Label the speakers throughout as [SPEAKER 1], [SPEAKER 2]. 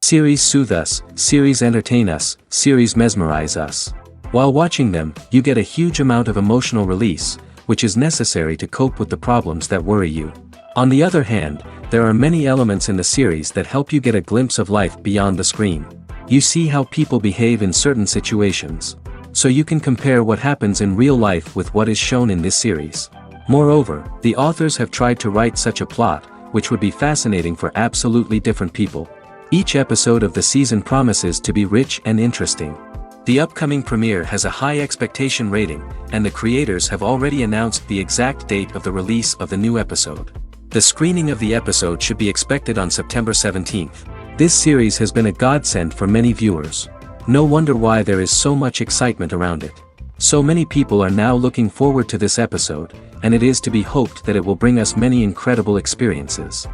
[SPEAKER 1] Series soothe us, series entertain us, series mesmerize us. While watching them, you get a huge amount of emotional release, which is necessary to cope with the problems that worry you. On the other hand, there are many elements in the series that help you get a glimpse of life beyond the screen. You see how people behave in certain situations. So you can compare what happens in real life with what is shown in this series. Moreover, the authors have tried to write such a plot, which would be fascinating for absolutely different people. Each episode of the season promises to be rich and interesting. The upcoming premiere has a high expectation rating, and the creators have already announced the exact date of the release of the new episode. The screening of the episode should be expected on September 17th. This series has been a godsend for many viewers. No wonder why there is so much excitement around it. So many people are now looking forward to this episode, and it is to be hoped that it will bring us many incredible experiences.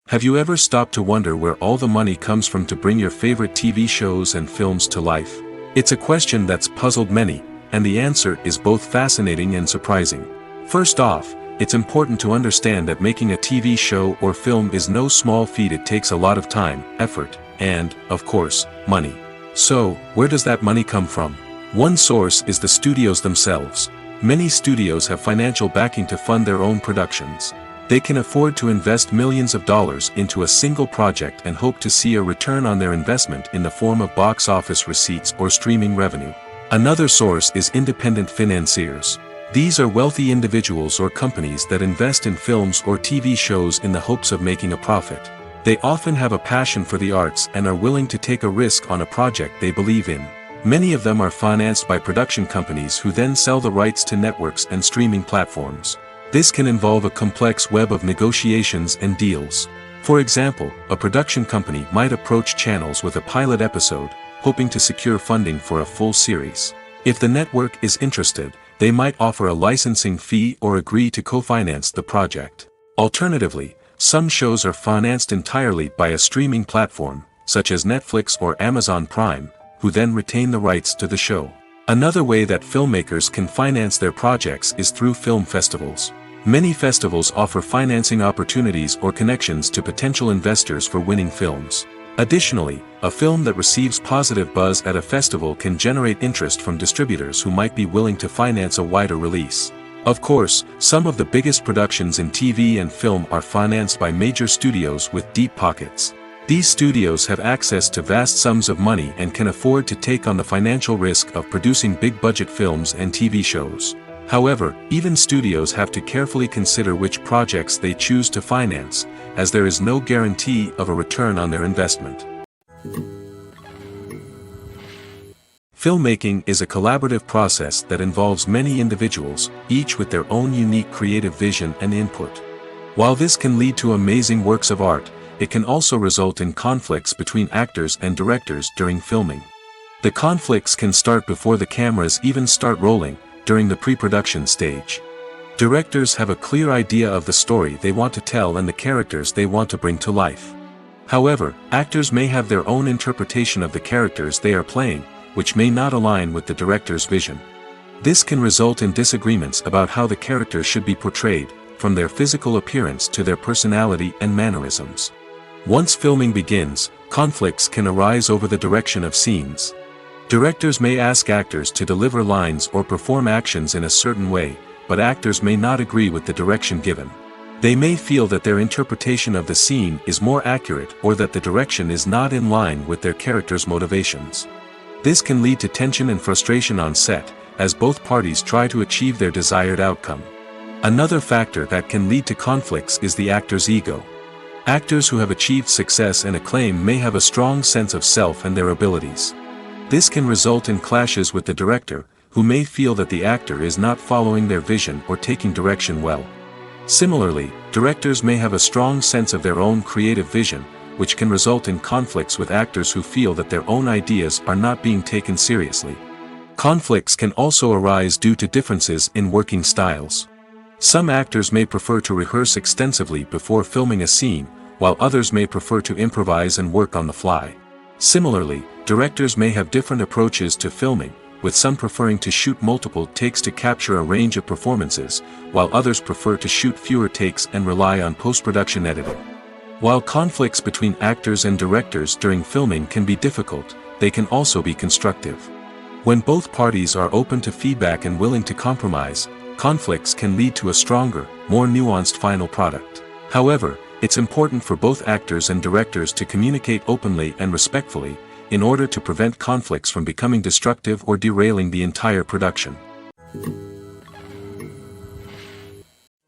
[SPEAKER 2] Have you ever stopped to wonder where all the money comes from to bring your favorite TV shows and films to life? It's a question that's puzzled many, and the answer is both fascinating and surprising. First off, it's important to understand that making a TV show or film is no small feat. It takes a lot of time, effort, and, of course, money. So, where does that money come from? One source is the studios themselves. Many studios have financial backing to fund their own productions. They can afford to invest millions of dollars into a single project and hope to see a return on their investment in the form of box office receipts or streaming revenue. Another source is independent financiers. These are wealthy individuals or companies that invest in films or TV shows in the hopes of making a profit. They often have a passion for the arts and are willing to take a risk on a project they believe in. Many of them are financed by production companies who then sell the rights to networks and streaming platforms. This can involve a complex web of negotiations and deals. For example, a production company might approach channels with a pilot episode, hoping to secure funding for a full series. If the network is interested, they might offer a licensing fee or agree to co-finance the project. Alternatively, some shows are financed entirely by a streaming platform, such as Netflix or Amazon Prime, who then retain the rights to the show. Another way that filmmakers can finance their projects is through film festivals. Many festivals offer financing opportunities or connections to potential investors for winning films. Additionally, a film that receives positive buzz at a festival can generate interest from distributors who might be willing to finance a wider release. Of course, some of the biggest productions in TV and film are financed by major studios with deep pockets. These studios have access to vast sums of money and can afford to take on the financial risk of producing big-budget films and TV shows. However, even studios have to carefully consider which projects they choose to finance, as there is no guarantee of a return on their investment. Filmmaking is a collaborative process that involves many individuals, each with their own unique creative vision and input. While this can lead to amazing works of art, it can also result in conflicts between actors and directors during filming. The conflicts can start before the cameras even start rolling, during the pre-production stage. Directors have a clear idea of the story they want to tell and the characters they want to bring to life. However, actors may have their own interpretation of the characters they are playing, which may not align with the director's vision. This can result in disagreements about how the characters should be portrayed, from their physical appearance to their personality and mannerisms. Once filming begins, conflicts can arise over the direction of scenes. Directors may ask actors to deliver lines or perform actions in a certain way, but actors may not agree with the direction given. They may feel that their interpretation of the scene is more accurate or that the direction is not in line with their character's motivations. This can lead to tension and frustration on set, as both parties try to achieve their desired outcome. Another factor that can lead to conflicts is the actor's ego. Actors who have achieved success and acclaim may have a strong sense of self and their abilities. This can result in clashes with the director, who may feel that the actor is not following their vision or taking direction well. Similarly, directors may have a strong sense of their own creative vision, which can result in conflicts with actors who feel that their own ideas are not being taken seriously. Conflicts can also arise due to differences in working styles. Some actors may prefer to rehearse extensively before filming a scene, while others may prefer to improvise and work on the fly. Similarly, directors may have different approaches to filming, with some preferring to shoot multiple takes to capture a range of performances, while others prefer to shoot fewer takes and rely on post-production editing. While conflicts between actors and directors during filming can be difficult, they can also be constructive. When both parties are open to feedback and willing to compromise, conflicts can lead to a stronger, more nuanced final product. However, it's important for both actors and directors to communicate openly and respectfully, in order to prevent conflicts from becoming destructive or derailing the entire production.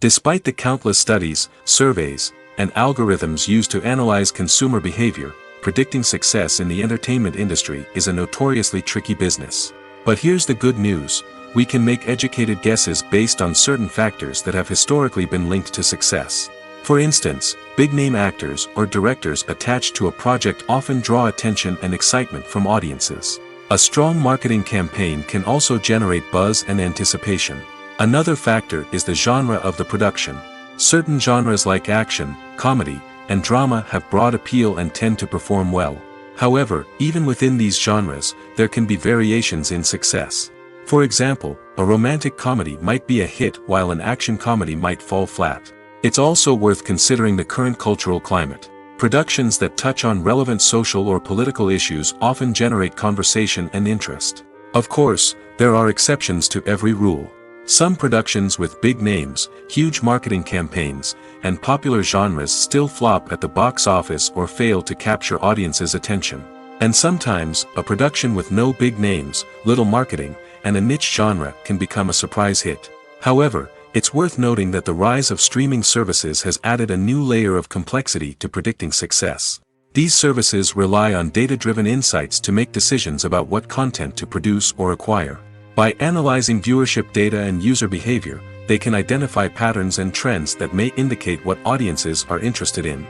[SPEAKER 2] Despite the countless studies, surveys, and algorithms used to analyze consumer behavior, predicting success in the entertainment industry is a notoriously tricky business. But here's the good news: we can make educated guesses based on certain factors that have historically been linked to success. For instance, big-name actors or directors attached to a project often draw attention and excitement from audiences. A strong marketing campaign can also generate buzz and anticipation. Another factor is the genre of the production. Certain genres like action, comedy, and drama have broad appeal and tend to perform well. However, even within these genres, there can be variations in success. For example, a romantic comedy might be a hit while an action comedy might fall flat. It's also worth considering the current cultural climate. Productions that touch on relevant social or political issues often generate conversation and interest. Of course, there are exceptions to every rule. Some productions with big names, huge marketing campaigns, and popular genres still flop at the box office or fail to capture audiences' attention. And sometimes, a production with no big names, little marketing, and a niche genre can become a surprise hit. However, it's worth noting that the rise of streaming services has added a new layer of complexity to predicting success. These services rely on data-driven insights to make decisions about what content to produce or acquire. By analyzing viewership data and user behavior, they can identify patterns and trends that may indicate what audiences are interested in.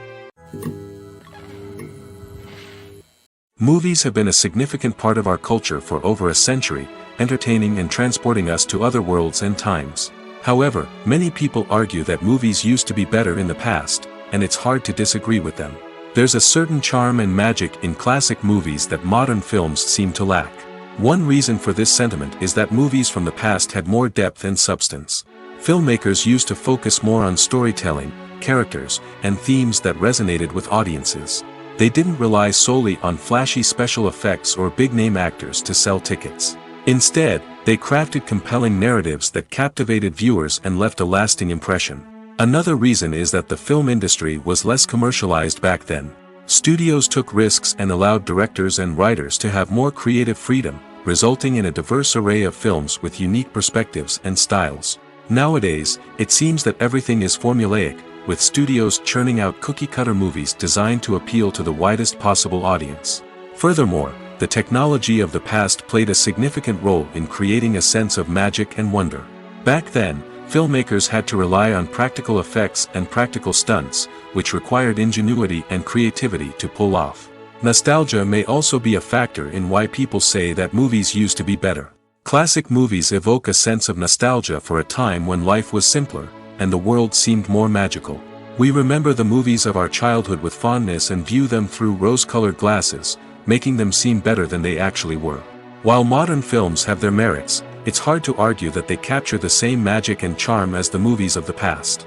[SPEAKER 2] Movies have been a significant part of our culture for over a century, entertaining and transporting us to other worlds and times. However, many people argue that movies used to be better in the past, and it's hard to disagree with them. There's a certain charm and magic in classic movies that modern films seem to lack. One reason for this sentiment is that movies from the past had more depth and substance. Filmmakers used to focus more on storytelling, characters, and themes that resonated with audiences. They didn't rely solely on flashy special effects or big-name actors to sell tickets. Instead, they crafted compelling narratives that captivated viewers and left a lasting impression. Another reason is that the film industry was less commercialized back then. Studios took risks and allowed directors and writers to have more creative freedom, resulting in a diverse array of films with unique perspectives and styles. Nowadays, it seems that everything is formulaic, with studios churning out cookie-cutter movies designed to appeal to the widest possible audience. Furthermore, the technology of the past played a significant role in creating a sense of magic and wonder. Back then, filmmakers had to rely on practical effects and practical stunts, which required ingenuity and creativity to pull off. Nostalgia may also be a factor in why people say that movies used to be better. Classic movies evoke a sense of nostalgia for a time when life was simpler, and the world seemed more magical. We remember the movies of our childhood with fondness and view them through rose-colored glasses, making them seem better than they actually were. While modern films have their merits, it's hard to argue that they capture the same magic and charm as the movies of the past.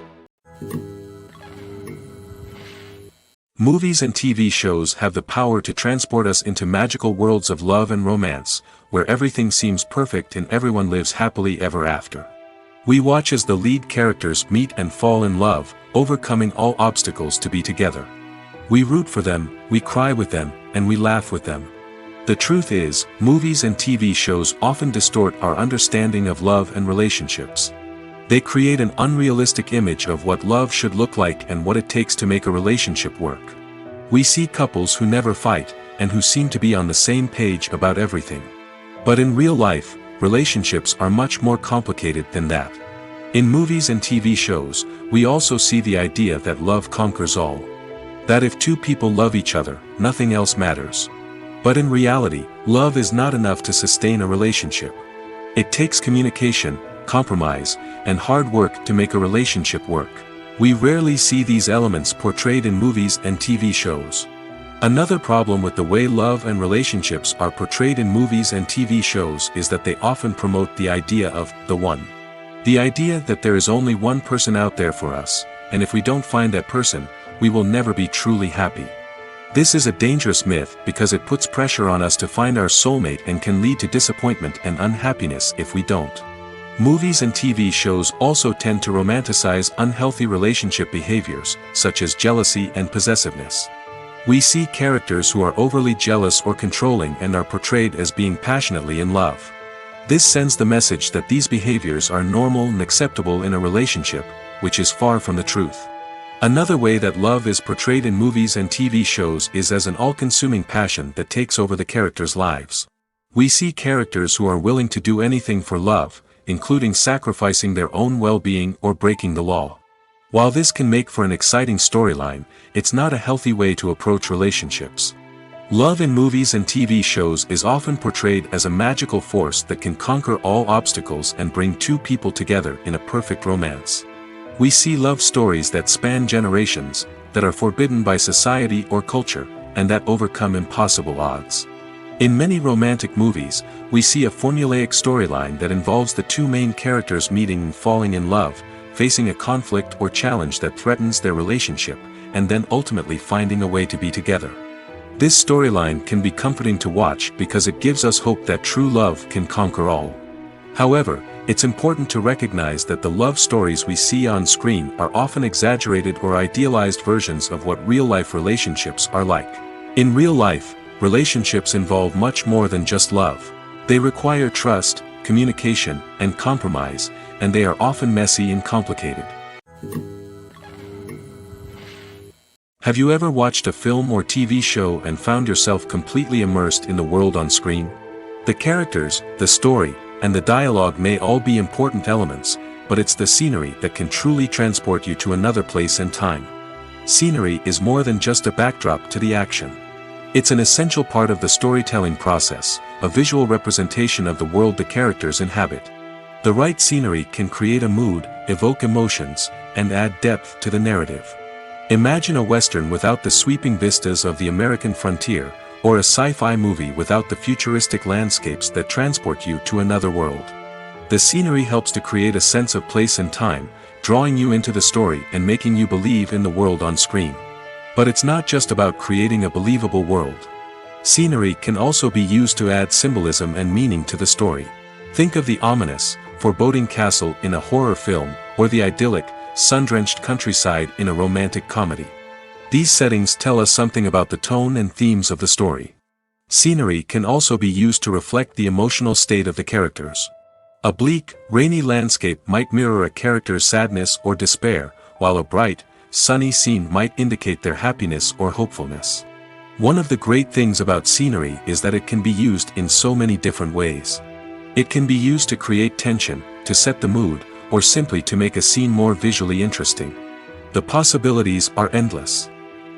[SPEAKER 2] Movies and TV shows have the power to transport us into magical worlds of love and romance, where everything seems perfect and everyone lives happily ever after. We watch as the lead characters meet and fall in love, overcoming all obstacles to be together. We root for them, we cry with them, and we laugh with them. The truth is, movies and TV shows often distort our understanding of love and relationships. They create an unrealistic image of what love should look like and what it takes to make a relationship work. We see couples who never fight, and who seem to be on the same page about everything. But in real life, relationships are much more complicated than that. In movies and TV shows, we also see the idea that love conquers all. That if two people love each other, nothing else matters. But in reality, love is not enough to sustain a relationship. It takes communication, compromise, and hard work to make a relationship work. We rarely see these elements portrayed in movies and TV shows. Another problem with the way love and relationships are portrayed in movies and TV shows is that they often promote the idea of the one. The idea that there is only one person out there for us, and if we don't find that person, we will never be truly happy. This is a dangerous myth because it puts pressure on us to find our soulmate and can lead to disappointment and unhappiness if we don't. Movies and TV shows also tend to romanticize unhealthy relationship behaviors, such as jealousy and possessiveness. We see characters who are overly jealous or controlling and are portrayed as being passionately in love. This sends the message that these behaviors are normal and acceptable in a relationship, which is far from the truth. Another way that love is portrayed in movies and TV shows is as an all-consuming passion that takes over the characters' lives. We see characters who are willing to do anything for love, including sacrificing their own well-being or breaking the law. While this can make for an exciting storyline, it's not a healthy way to approach relationships. Love in movies and TV shows is often portrayed as a magical force that can conquer all obstacles and bring two people together in a perfect romance. We see love stories that span generations, that are forbidden by society or culture, and that overcome impossible odds. In many romantic movies, we see a formulaic storyline that involves the two main characters meeting and falling in love, facing a conflict or challenge that threatens their relationship, and then ultimately finding a way to be together. This storyline can be comforting to watch because it gives us hope that true love can conquer all. However, it's important to recognize that the love stories we see on screen are often exaggerated or idealized versions of what real-life relationships are like. In real life, relationships involve much more than just love. They require trust, communication, and compromise, and they are often messy and complicated. Have you ever watched a film or TV show and found yourself completely immersed in the world on screen? The characters, the story, and the dialogue may all be important elements, but it's the scenery that can truly transport you to another place and time. Scenery is more than just a backdrop to the action. It's an essential part of the storytelling process, a visual representation of the world the characters inhabit. The right scenery can create a mood, evoke emotions, and add depth to the narrative. Imagine a Western without the sweeping vistas of the American frontier, or a sci-fi movie without the futuristic landscapes that transport you to another world. The scenery helps to create a sense of place and time, drawing you into the story and making you believe in the world on screen. But it's not just about creating a believable world. Scenery can also be used to add symbolism and meaning to the story. Think of the ominous, foreboding castle in a horror film, or the idyllic, sun-drenched countryside in a romantic comedy. These settings tell us something about the tone and themes of the story. Scenery can also be used to reflect the emotional state of the characters. A bleak, rainy landscape might mirror a character's sadness or despair, while a bright, sunny scene might indicate their happiness or hopefulness. One of the great things about scenery is that it can be used in so many different ways. It can be used to create tension, to set the mood, or simply to make a scene more visually interesting. The possibilities are endless.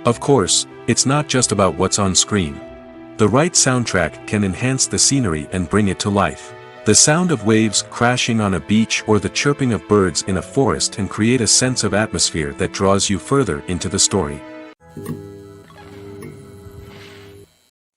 [SPEAKER 2] Of course, it's not just about what's on screen. The right soundtrack can enhance the scenery and bring it to life. The sound of waves crashing on a beach or the chirping of birds in a forest can create a sense of atmosphere that draws you further into the story.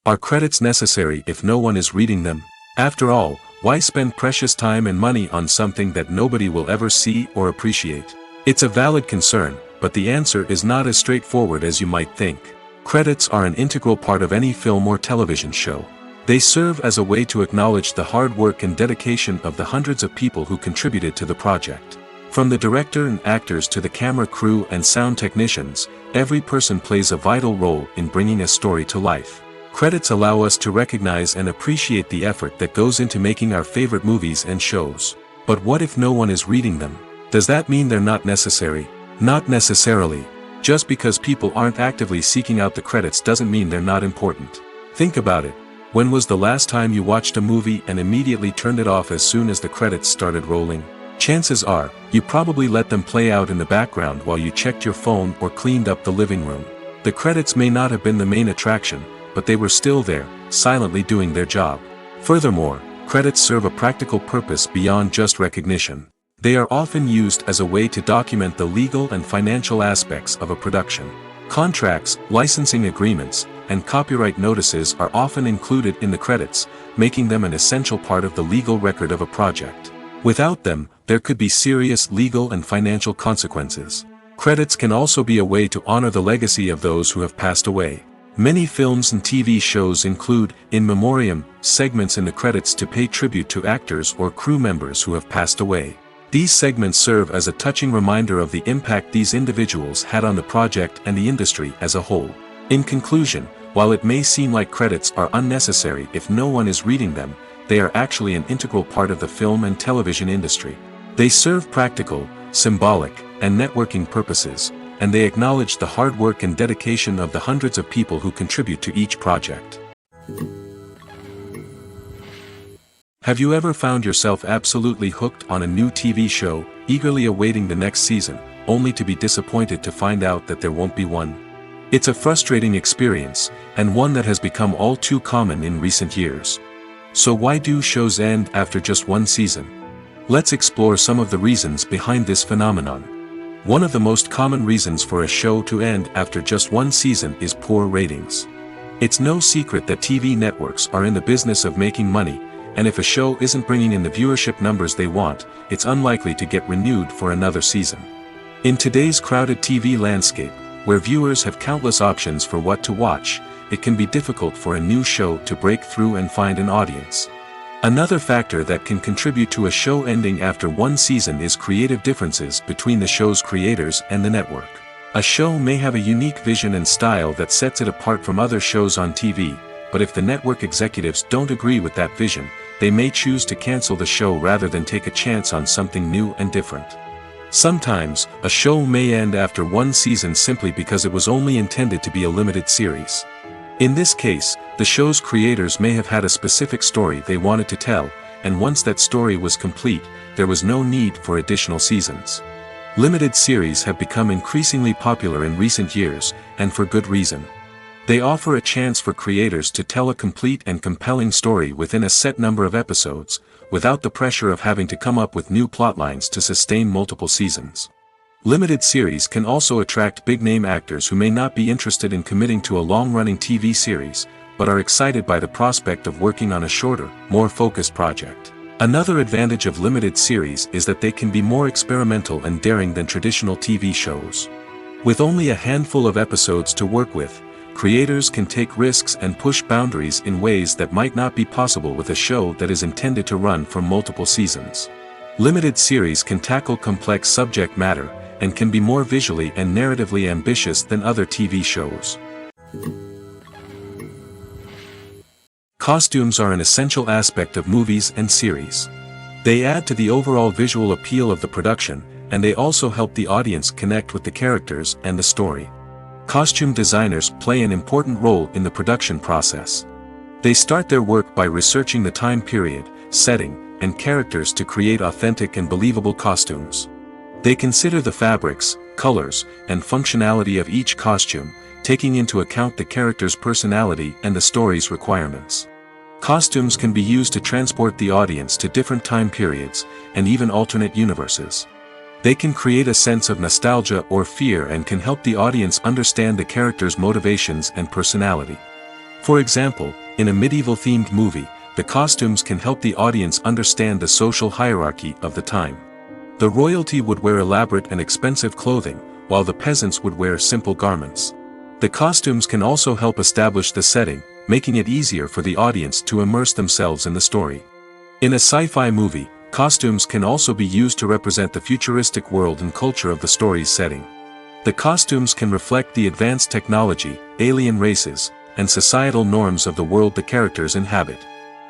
[SPEAKER 2] Are credits necessary if no one is reading them? After all, why spend precious time and money on something that nobody will ever see or appreciate? It's a valid concern, but the answer is not as straightforward as you might think. Credits are an integral part of any film or television show. They serve as a way to acknowledge the hard work and dedication of the hundreds of people who contributed to the project. From the director and actors to the camera crew and sound technicians, every person plays a vital role in bringing a story to life. Credits allow us to recognize and appreciate the effort that goes into making our favorite movies and shows. But what if no one is reading them? Does that mean they're not necessary? Not necessarily. Just because people aren't actively seeking out the credits doesn't mean they're not important. Think about it. When was the last time you watched a movie and immediately turned it off as soon as the credits started rolling? Chances are, you probably let them play out in the background while you checked your phone or cleaned up the living room. The credits may not have been the main attraction, but they were still there, silently doing their job. Furthermore, credits serve a practical purpose beyond just recognition. They are often used as a way to document the legal and financial aspects of a production. Contracts, licensing agreements, and copyright notices are often included in the credits, making them an essential part of the legal record of a project. Without them, there could be serious legal and financial consequences. Credits can also be a way to honor the legacy of those who have passed away. Many films and TV shows include, in memoriam, segments in the credits to pay tribute to actors or crew members who have passed away. These segments serve as a touching reminder of the impact these individuals had on the project and the industry as a whole. In conclusion, while it may seem like credits are unnecessary if no one is reading them, they are actually an integral part of the film and television industry. They serve practical, symbolic, and networking purposes, and they acknowledge the hard work and dedication of the hundreds of people who contribute to each project. Have you ever found yourself absolutely hooked on a new TV show, eagerly awaiting the next season, only to be disappointed to find out that there won't be one? It's a frustrating experience, and one that has become all too common in recent years. So why do shows end after just one season? Let's explore some of the reasons behind this phenomenon. One of the most common reasons for a show to end after just one season is poor ratings. It's no secret that TV networks are in the business of making money, and if a show isn't bringing in the viewership numbers they want, it's unlikely to get renewed for another season. In today's crowded TV landscape, where viewers have countless options for what to watch, it can be difficult for a new show to break through and find an audience. Another factor that can contribute to a show ending after one season is creative differences between the show's creators and the network. A show may have a unique vision and style that sets it apart from other shows on TV, but if the network executives don't agree with that vision, they may choose to cancel the show rather than take a chance on something new and different. Sometimes, a show may end after one season simply because it was only intended to be a limited series. In this case, the show's creators may have had a specific story they wanted to tell, and once that story was complete, there was no need for additional seasons. Limited series have become increasingly popular in recent years, and for good reason. They offer a chance for creators to tell a complete and compelling story within a set number of episodes, without the pressure of having to come up with new plotlines to sustain multiple seasons. Limited series can also attract big-name actors who may not be interested in committing to a long-running TV series, but are excited by the prospect of working on a shorter, more focused project. Another advantage of limited series is that they can be more experimental and daring than traditional TV shows. With only a handful of episodes to work with, creators can take risks and push boundaries in ways that might not be possible with a show that is intended to run for multiple seasons. Limited series can tackle complex subject matter, and can be more visually and narratively ambitious than other TV shows. Costumes are an essential aspect of movies and series. They add to the overall visual appeal of the production, and they also help the audience connect with the characters and the story. Costume designers play an important role in the production process. They start their work by researching the time period, setting, and characters to create authentic and believable costumes. They consider the fabrics, colors, and functionality of each costume, taking into account the character's personality and the story's requirements. Costumes can be used to transport the audience to different time periods, and even alternate universes. They can create a sense of nostalgia or fear and can help the audience understand the character's motivations and personality. For example, in a medieval-themed movie, the costumes can help the audience understand the social hierarchy of the time. The royalty would wear elaborate and expensive clothing, while the peasants would wear simple garments. The costumes can also help establish the setting, making it easier for the audience to immerse themselves in the story. In a sci-fi movie, costumes can also be used to represent the futuristic world and culture of the story's setting. The costumes can reflect the advanced technology, alien races, and societal norms of the world the characters inhabit.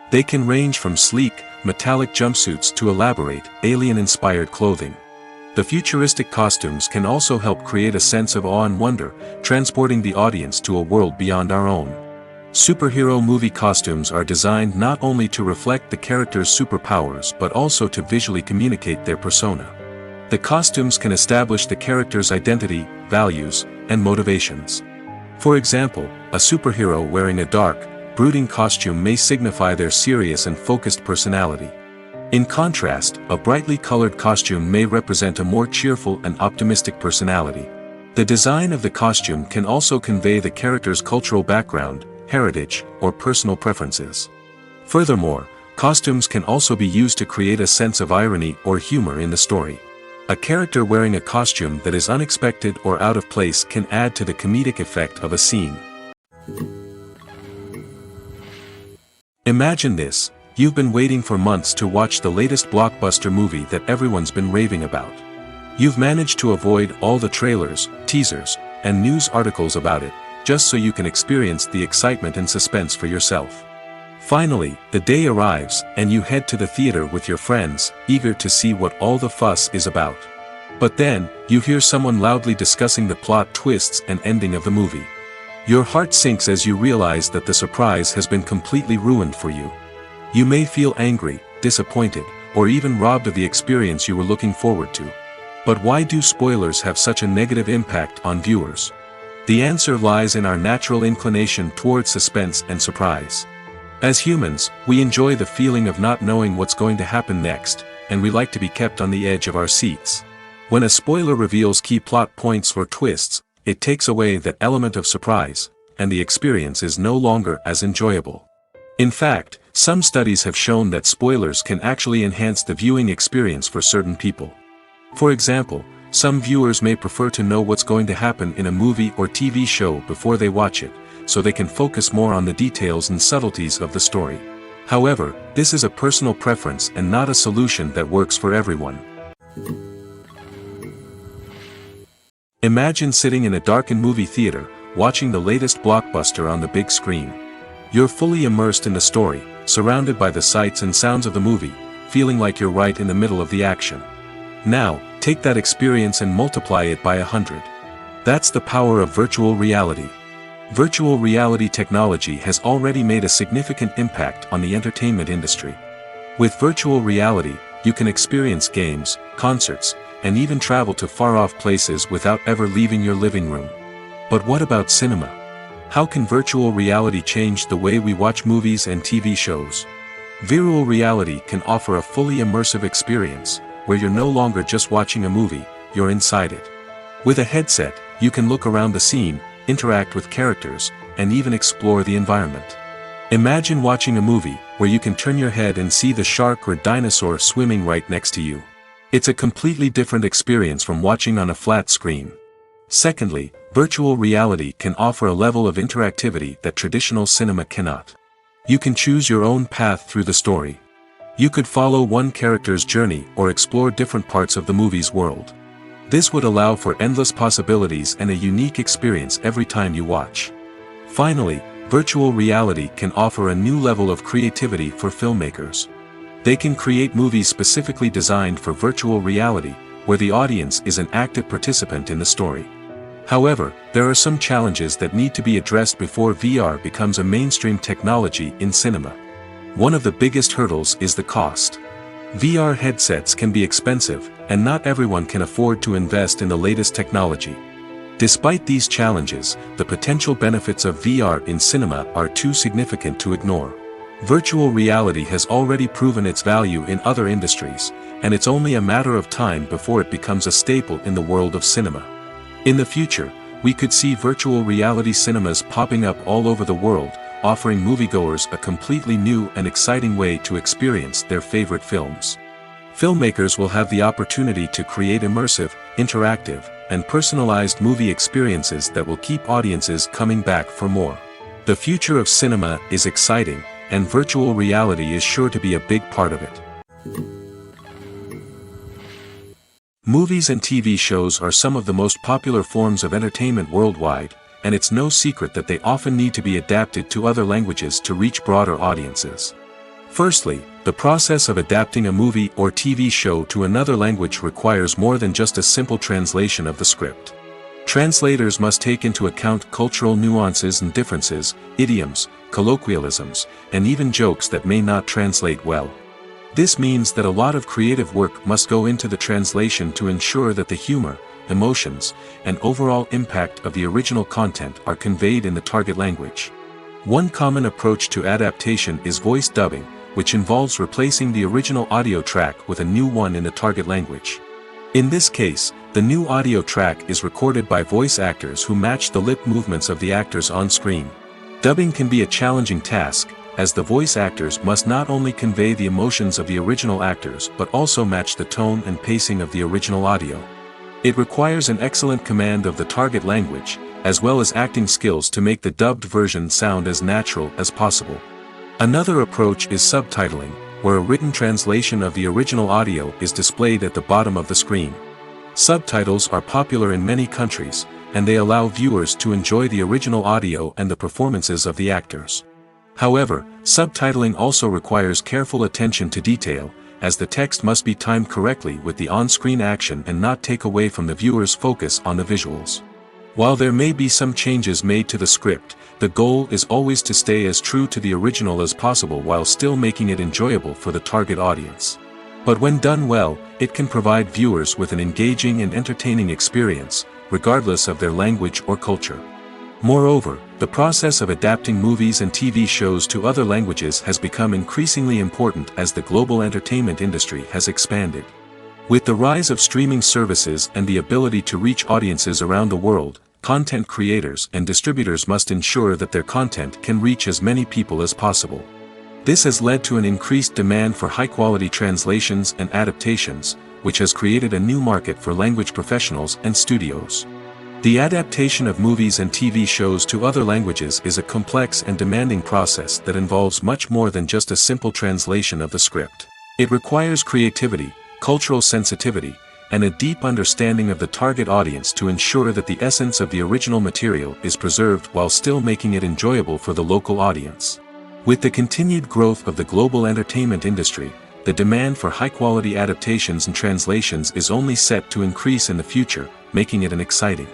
[SPEAKER 2] They can range from sleek, metallic jumpsuits to elaborate, alien-inspired clothing. The futuristic costumes can also help create a sense of awe and wonder, transporting the audience to a world beyond our own. Superhero movie costumes are designed not only to reflect the character's superpowers but also to visually communicate their persona. The costumes can establish the character's identity, values, and motivations. For example, a superhero wearing a dark, brooding costume may signify their serious and focused personality. In contrast, a brightly colored costume may represent a more cheerful and optimistic personality. The design of the costume can also convey the character's cultural background, heritage, or personal preferences. Furthermore, costumes can also be used to create a sense of irony or humor in the story. A character wearing a costume that is unexpected or out of place can add to the comedic effect of a scene. Imagine this: you've been waiting for months to watch the latest blockbuster movie that everyone's been raving about. You've managed to avoid all the trailers, teasers, and news articles about it, just so you can experience the excitement and suspense for yourself. Finally, the day arrives, and you head to the theater with your friends, eager to see what all the fuss is about. But then, you hear someone loudly discussing the plot twists and ending of the movie. Your heart sinks as you realize that the surprise has been completely ruined for you. You may feel angry, disappointed, or even robbed of the experience you were looking forward to. But why do spoilers have such a negative impact on viewers? The answer lies in our natural inclination towards suspense and surprise. As humans, we enjoy the feeling of not knowing what's going to happen next, and we like to be kept on the edge of our seats. When a spoiler reveals key plot points or twists, it takes away that element of surprise, and the experience is no longer as enjoyable. In fact, some studies have shown that spoilers can actually enhance the viewing experience for certain people. For example, some viewers may prefer to know what's going to happen in a movie or TV show before they watch it, so they can focus more on the details and subtleties of the story. However, this is a personal preference and not a solution that works for everyone. Imagine sitting in a darkened movie theater, watching the latest blockbuster on the big screen. You're fully immersed in the story, surrounded by the sights and sounds of the movie, feeling like you're right in the middle of the action. Now, take that experience and multiply it by 100. That's the power of virtual reality. Virtual reality technology has already made a significant impact on the entertainment industry. With virtual reality, you can experience games, concerts, and even travel to far-off places without ever leaving your living room. But what about cinema? How can virtual reality change the way we watch movies and TV shows? Virtual reality can offer a fully immersive experience, where you're no longer just watching a movie, you're inside it. With a headset, you can look around the scene, interact with characters, and even explore the environment. Imagine watching a movie where you can turn your head and see the shark or dinosaur swimming right next to you. It's a completely different experience from watching on a flat screen. Secondly, virtual reality can offer a level of interactivity that traditional cinema cannot. You can choose your own path through the story. You could follow one character's journey or explore different parts of the movie's world. This would allow for endless possibilities and a unique experience every time you watch. Finally, virtual reality can offer a new level of creativity for filmmakers. They can create movies specifically designed for virtual reality, where the audience is an active participant in the story. However, there are some challenges that need to be addressed before VR becomes a mainstream technology in cinema. One of the biggest hurdles is the cost. VR headsets can be expensive, and not everyone can afford to invest in the latest technology. Despite these challenges, the potential benefits of VR in cinema are too significant to ignore. Virtual reality has already proven its value in other industries, and it's only a matter of time before it becomes a staple in the world of cinema. In the future, we could see virtual reality cinemas popping up all over the world, offering moviegoers a completely new and exciting way to experience their favorite films. Filmmakers will have the opportunity to create immersive, interactive, and personalized movie experiences that will keep audiences coming back for more. The future of cinema is exciting, and virtual reality is sure to be a big part of it. Movies and TV shows are some of the most popular forms of entertainment worldwide, and it's no secret that they often need to be adapted to other languages to reach broader audiences. Firstly, the process of adapting a movie or TV show to another language requires more than just a simple translation of the script. Translators must take into account cultural nuances and differences, idioms, colloquialisms, and even jokes that may not translate well. This means that a lot of creative work must go into the translation to ensure that the humor, emotions, and overall impact of the original content are conveyed in the target language. One common approach to adaptation is voice dubbing, which involves replacing the original audio track with a new one in the target language. In this case, the new audio track is recorded by voice actors who match the lip movements of the actors on screen. Dubbing can be a challenging task, as the voice actors must not only convey the emotions of the original actors but also match the tone and pacing of the original audio. It requires an excellent command of the target language, as well as acting skills to make the dubbed version sound as natural as possible. Another approach is subtitling, where a written translation of the original audio is displayed at the bottom of the screen. Subtitles are popular in many countries, and they allow viewers to enjoy the original audio and the performances of the actors. However, subtitling also requires careful attention to detail, as the text must be timed correctly with the on-screen action and not take away from the viewer's focus on the visuals. While there may be some changes made to the script, the goal is always to stay as true to the original as possible while still making it enjoyable for the target audience. But when done well, it can provide viewers with an engaging and entertaining experience, regardless of their language or culture. Moreover, the process of adapting movies and TV shows to other languages has become increasingly important as the global entertainment industry has expanded. With the rise of streaming services and the ability to reach audiences around the world, content creators and distributors must ensure that their content can reach as many people as possible. This has led to an increased demand for high-quality translations and adaptations, which has created a new market for language professionals and studios. The adaptation of movies and TV shows to other languages is a complex and demanding process that involves much more than just a simple translation of the script. It requires creativity, cultural sensitivity, and a deep understanding of the target audience to ensure that the essence of the original material is preserved while still making it enjoyable for the local audience. With the continued growth of the global entertainment industry, the demand for high-quality adaptations and translations is only set to increase in the future, making it exciting.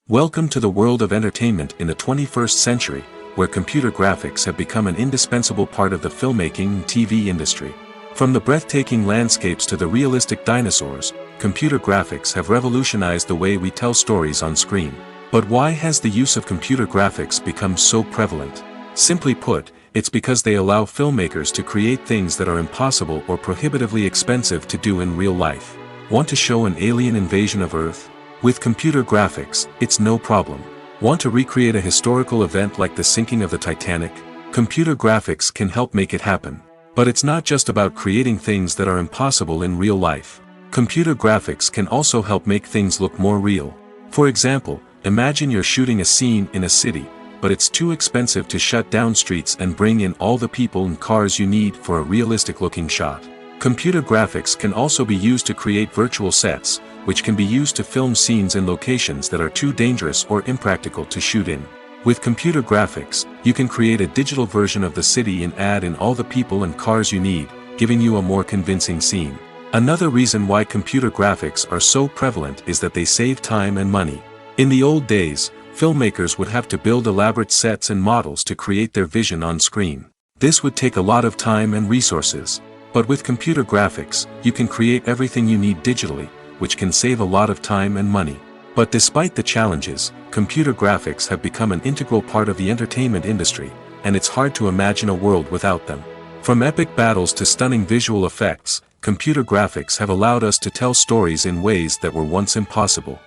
[SPEAKER 2] Welcome to the world of entertainment in the 21st century, where computer graphics have become an indispensable part of the filmmaking and TV industry. From the breathtaking landscapes to the realistic dinosaurs, computer graphics have revolutionized the way we tell stories on screen. But why has the use of computer graphics become so prevalent? Simply put, it's because they allow filmmakers to create things that are impossible or prohibitively expensive to do in real life. Want to show an alien invasion of Earth? With computer graphics, it's no problem. Want to recreate a historical event like the sinking of the Titanic? Computer graphics can help make it happen. But it's not just about creating things that are impossible in real life. Computer graphics can also help make things look more real. For example, imagine you're shooting a scene in a city, but it's too expensive to shut down streets and bring in all the people and cars you need for a realistic-looking shot. Computer graphics can also be used to create virtual sets, which can be used to film scenes in locations that are too dangerous or impractical to shoot in. With computer graphics, you can create a digital version of the city and add in all the people and cars you need, giving you a more convincing scene. Another reason why computer graphics are so prevalent is that they save time and money. In the old days, filmmakers would have to build elaborate sets and models to create their vision on screen. This would take a lot of time and resources. But with computer graphics, you can create everything you need digitally, which can save a lot of time and money. But despite the challenges, computer graphics have become an integral part of the entertainment industry, and it's hard to imagine a world without them. From epic battles to stunning visual effects, computer graphics have allowed us to tell stories in ways that were once impossible.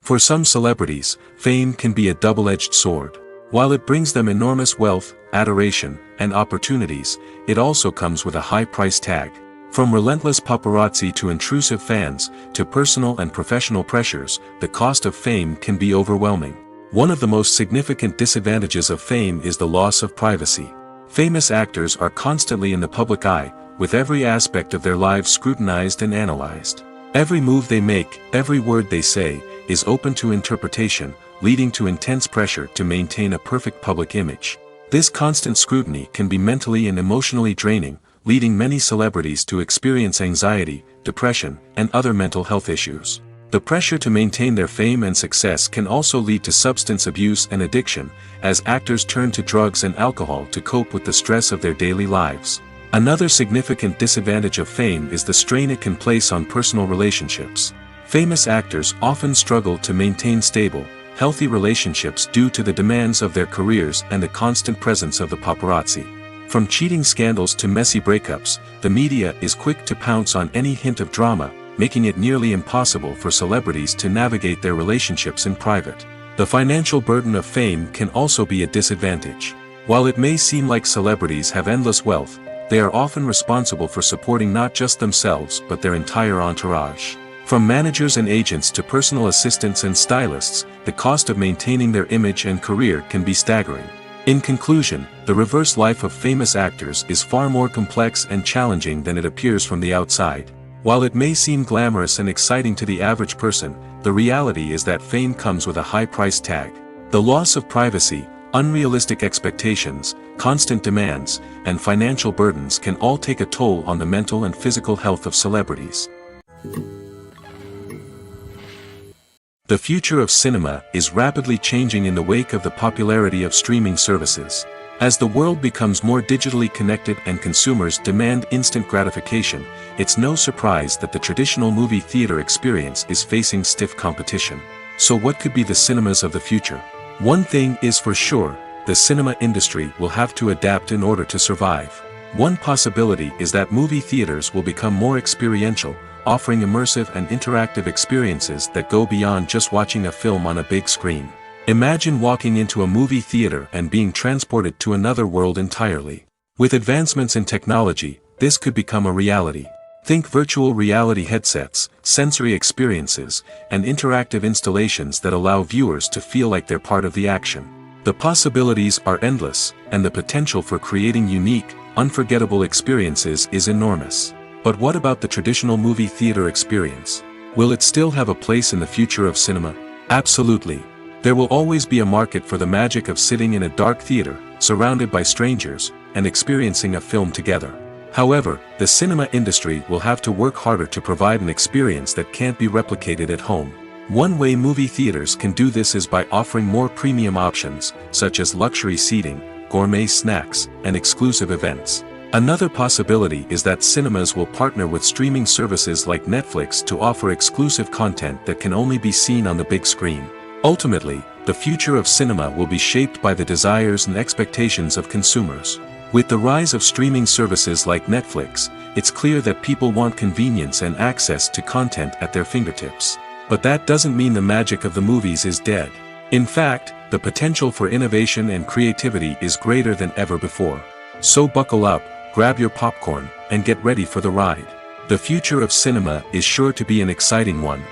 [SPEAKER 2] For some celebrities, fame can be a double-edged sword. While it brings them enormous wealth, adoration, and opportunities, it also comes with a high price tag. From relentless paparazzi to intrusive fans, to personal and professional pressures, the cost of fame can be overwhelming. One of the most significant disadvantages of fame is the loss of privacy. Famous actors are constantly in the public eye, with every aspect of their lives scrutinized and analyzed. Every move they make, every word they say, is open to interpretation, leading to intense pressure to maintain a perfect public image. This constant scrutiny can be mentally and emotionally draining, leading many celebrities to experience anxiety, depression, and other mental health issues. The pressure to maintain their fame and success can also lead to substance abuse and addiction, as actors turn to drugs and alcohol to cope with the stress of their daily lives. Another significant disadvantage of fame is the strain it can place on personal relationships. Famous actors often struggle to maintain stable, healthy relationships due to the demands of their careers and the constant presence of the paparazzi. From cheating scandals to messy breakups, the media is quick to pounce on any hint of drama, making it nearly impossible for celebrities to navigate their relationships in private. The financial burden of fame can also be a disadvantage. While it may seem like celebrities have endless wealth, they are often responsible for supporting not just themselves but their entire entourage. From managers and agents to personal assistants and stylists, the cost of maintaining their image and career can be staggering. In conclusion, the reverse life of famous actors is far more complex and challenging than it appears from the outside. While it may seem glamorous and exciting to the average person, the reality is that fame comes with a high price tag. The loss of privacy, unrealistic expectations, constant demands, and financial burdens can all take a toll on the mental and physical health of celebrities. The future of cinema is rapidly changing in the wake of the popularity of streaming services. As the world becomes more digitally connected and consumers demand instant gratification, it's no surprise that the traditional movie theater experience is facing stiff competition. So what could be the cinemas of the future? One thing is for sure, the cinema industry will have to adapt in order to survive. One possibility is that movie theaters will become more experiential, offering immersive and interactive experiences that go beyond just watching a film on a big screen. Imagine walking into a movie theater and being transported to another world entirely. With advancements in technology, this could become a reality. Think virtual reality headsets, sensory experiences, and interactive installations that allow viewers to feel like they're part of the action. The possibilities are endless, and the potential for creating unique, unforgettable experiences is enormous. But what about the traditional movie theater experience? Will it still have a place in the future of cinema? Absolutely. There will always be a market for the magic of sitting in a dark theater, surrounded by strangers, and experiencing a film together. However, the cinema industry will have to work harder to provide an experience that can't be replicated at home. One way movie theaters can do this is by offering more premium options, such as luxury seating, gourmet snacks, and exclusive events. Another possibility is that cinemas will partner with streaming services like Netflix to offer exclusive content that can only be seen on the big screen. Ultimately, the future of cinema will be shaped by the desires and expectations of consumers. With the rise of streaming services like Netflix, it's clear that people want convenience and access to content at their fingertips. But that doesn't mean the magic of the movies is dead. In fact, the potential for innovation and creativity is greater than ever before. So buckle up, grab your popcorn, and get ready for the ride. The future of cinema is sure to be an exciting one.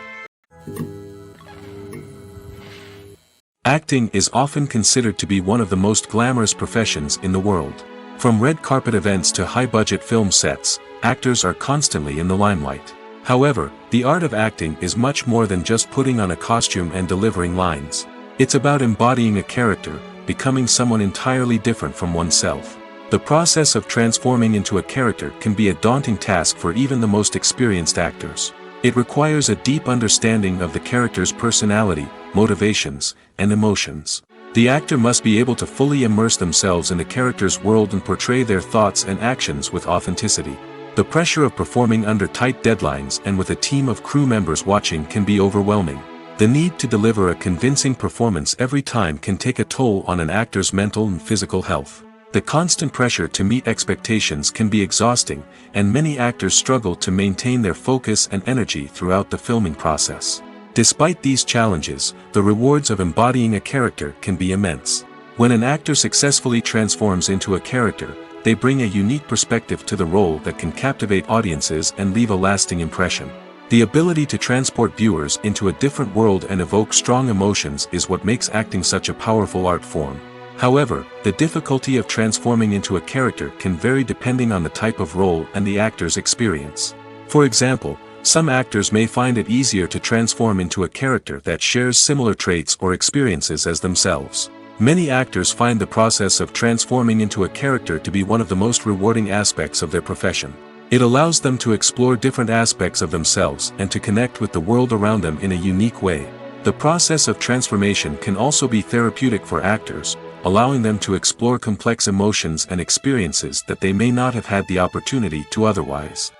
[SPEAKER 2] Acting is often considered to be one of the most glamorous professions in the world. From red carpet events to high-budget film sets, actors are constantly in the limelight. However, the art of acting is much more than just putting on a costume and delivering lines. It's about embodying a character, becoming someone entirely different from oneself. The process of transforming into a character can be a daunting task for even the most experienced actors. It requires a deep understanding of the character's personality, motivations, and emotions. The actor must be able to fully immerse themselves in the character's world and portray their thoughts and actions with authenticity. The pressure of performing under tight deadlines and with a team of crew members watching can be overwhelming. The need to deliver a convincing performance every time can take a toll on an actor's mental and physical health. The constant pressure to meet expectations can be exhausting, and many actors struggle to maintain their focus and energy throughout the filming process. Despite these challenges, the rewards of embodying a character can be immense. When an actor successfully transforms into a character, they bring a unique perspective to the role that can captivate audiences and leave a lasting impression. The ability to transport viewers into a different world and evoke strong emotions is what makes acting such a powerful art form. However, the difficulty of transforming into a character can vary depending on the type of role and the actor's experience. For example, some actors may find it easier to transform into a character that shares similar traits or experiences as themselves. Many actors find the process of transforming into a character to be one of the most rewarding aspects of their profession. It allows them to explore different aspects of themselves and to connect with the world around them in a unique way. The process of transformation can also be therapeutic for actors, allowing them to explore complex emotions and experiences that they may not have had the opportunity to otherwise.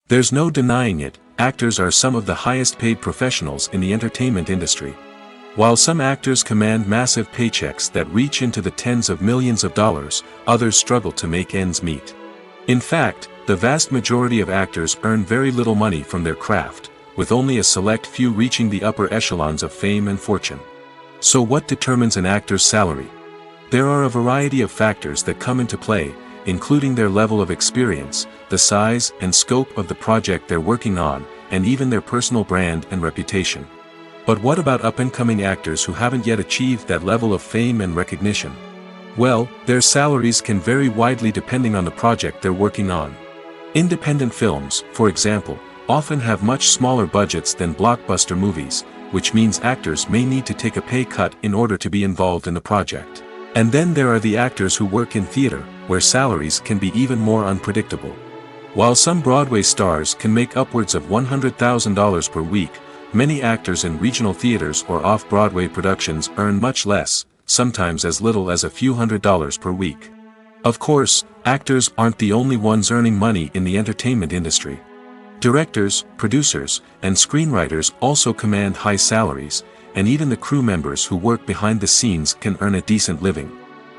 [SPEAKER 2] There's no denying it, actors are some of the highest paid professionals in the entertainment industry. While some actors command massive paychecks that reach into the tens of millions of dollars, others struggle to make ends meet. In fact, the vast majority of actors earn very little money from their craft, with only a select few reaching the upper echelons of fame and fortune. So what determines an actor's salary? There are a variety of factors that come into play, including their level of experience, the size and scope of the project they're working on, and even their personal brand and reputation. But what about up-and-coming actors who haven't yet achieved that level of fame and recognition? Well, their salaries can vary widely depending on the project they're working on. Independent films, for example, often have much smaller budgets than blockbuster movies, which means actors may need to take a pay cut in order to be involved in the project. And then there are the actors who work in theater, where salaries can be even more unpredictable. While some Broadway stars can make upwards of $100,000 per week, many actors in regional theaters or off-Broadway productions earn much less, sometimes as little as a few $100s per week. Of course, actors aren't the only ones earning money in the entertainment industry. Directors, producers, and screenwriters also command high salaries, and even the crew members who work behind the scenes can earn a decent living.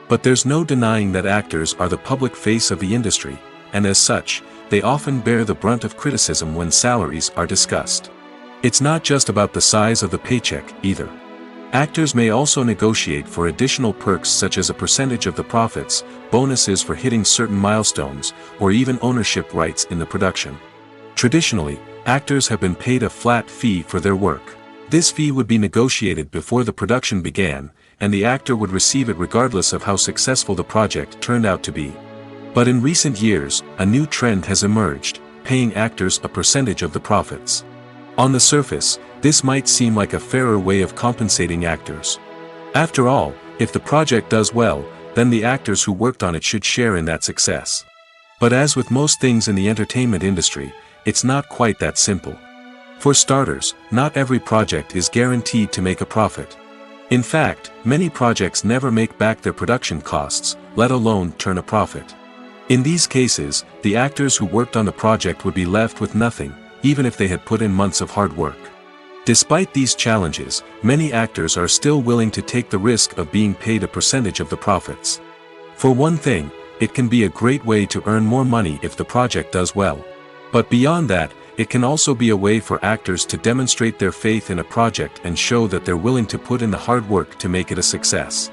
[SPEAKER 2] But there's no denying that actors are the public face of the industry, and as such, they often bear the brunt of criticism when salaries are discussed. It's not just about the size of the paycheck, either. Actors may also negotiate for additional perks such as a percentage of the profits, bonuses for hitting certain milestones, or even ownership rights in the production. Traditionally, actors have been paid a flat fee for their work. This fee would be negotiated before the production began, and the actor would receive it regardless of how successful the project turned out to be. But in recent years, a new trend has emerged, paying actors a percentage of the profits. On the surface, this might seem like a fairer way of compensating actors. After all, if the project does well, then the actors who worked on it should share in that success. But as with most things in the entertainment industry, it's not quite that simple. For starters, not every project is guaranteed to make a profit. In fact, many projects never make back their production costs, let alone turn a profit. In these cases, the actors who worked on the project would be left with nothing, even if they had put in months of hard work. Despite these challenges, many actors are still willing to take the risk of being paid a percentage of the profits. For one thing, it can be a great way to earn more money if the project does well. But beyond that, it can also be a way for actors to demonstrate their faith in a project and show that they're willing to put in the hard work to make it a success.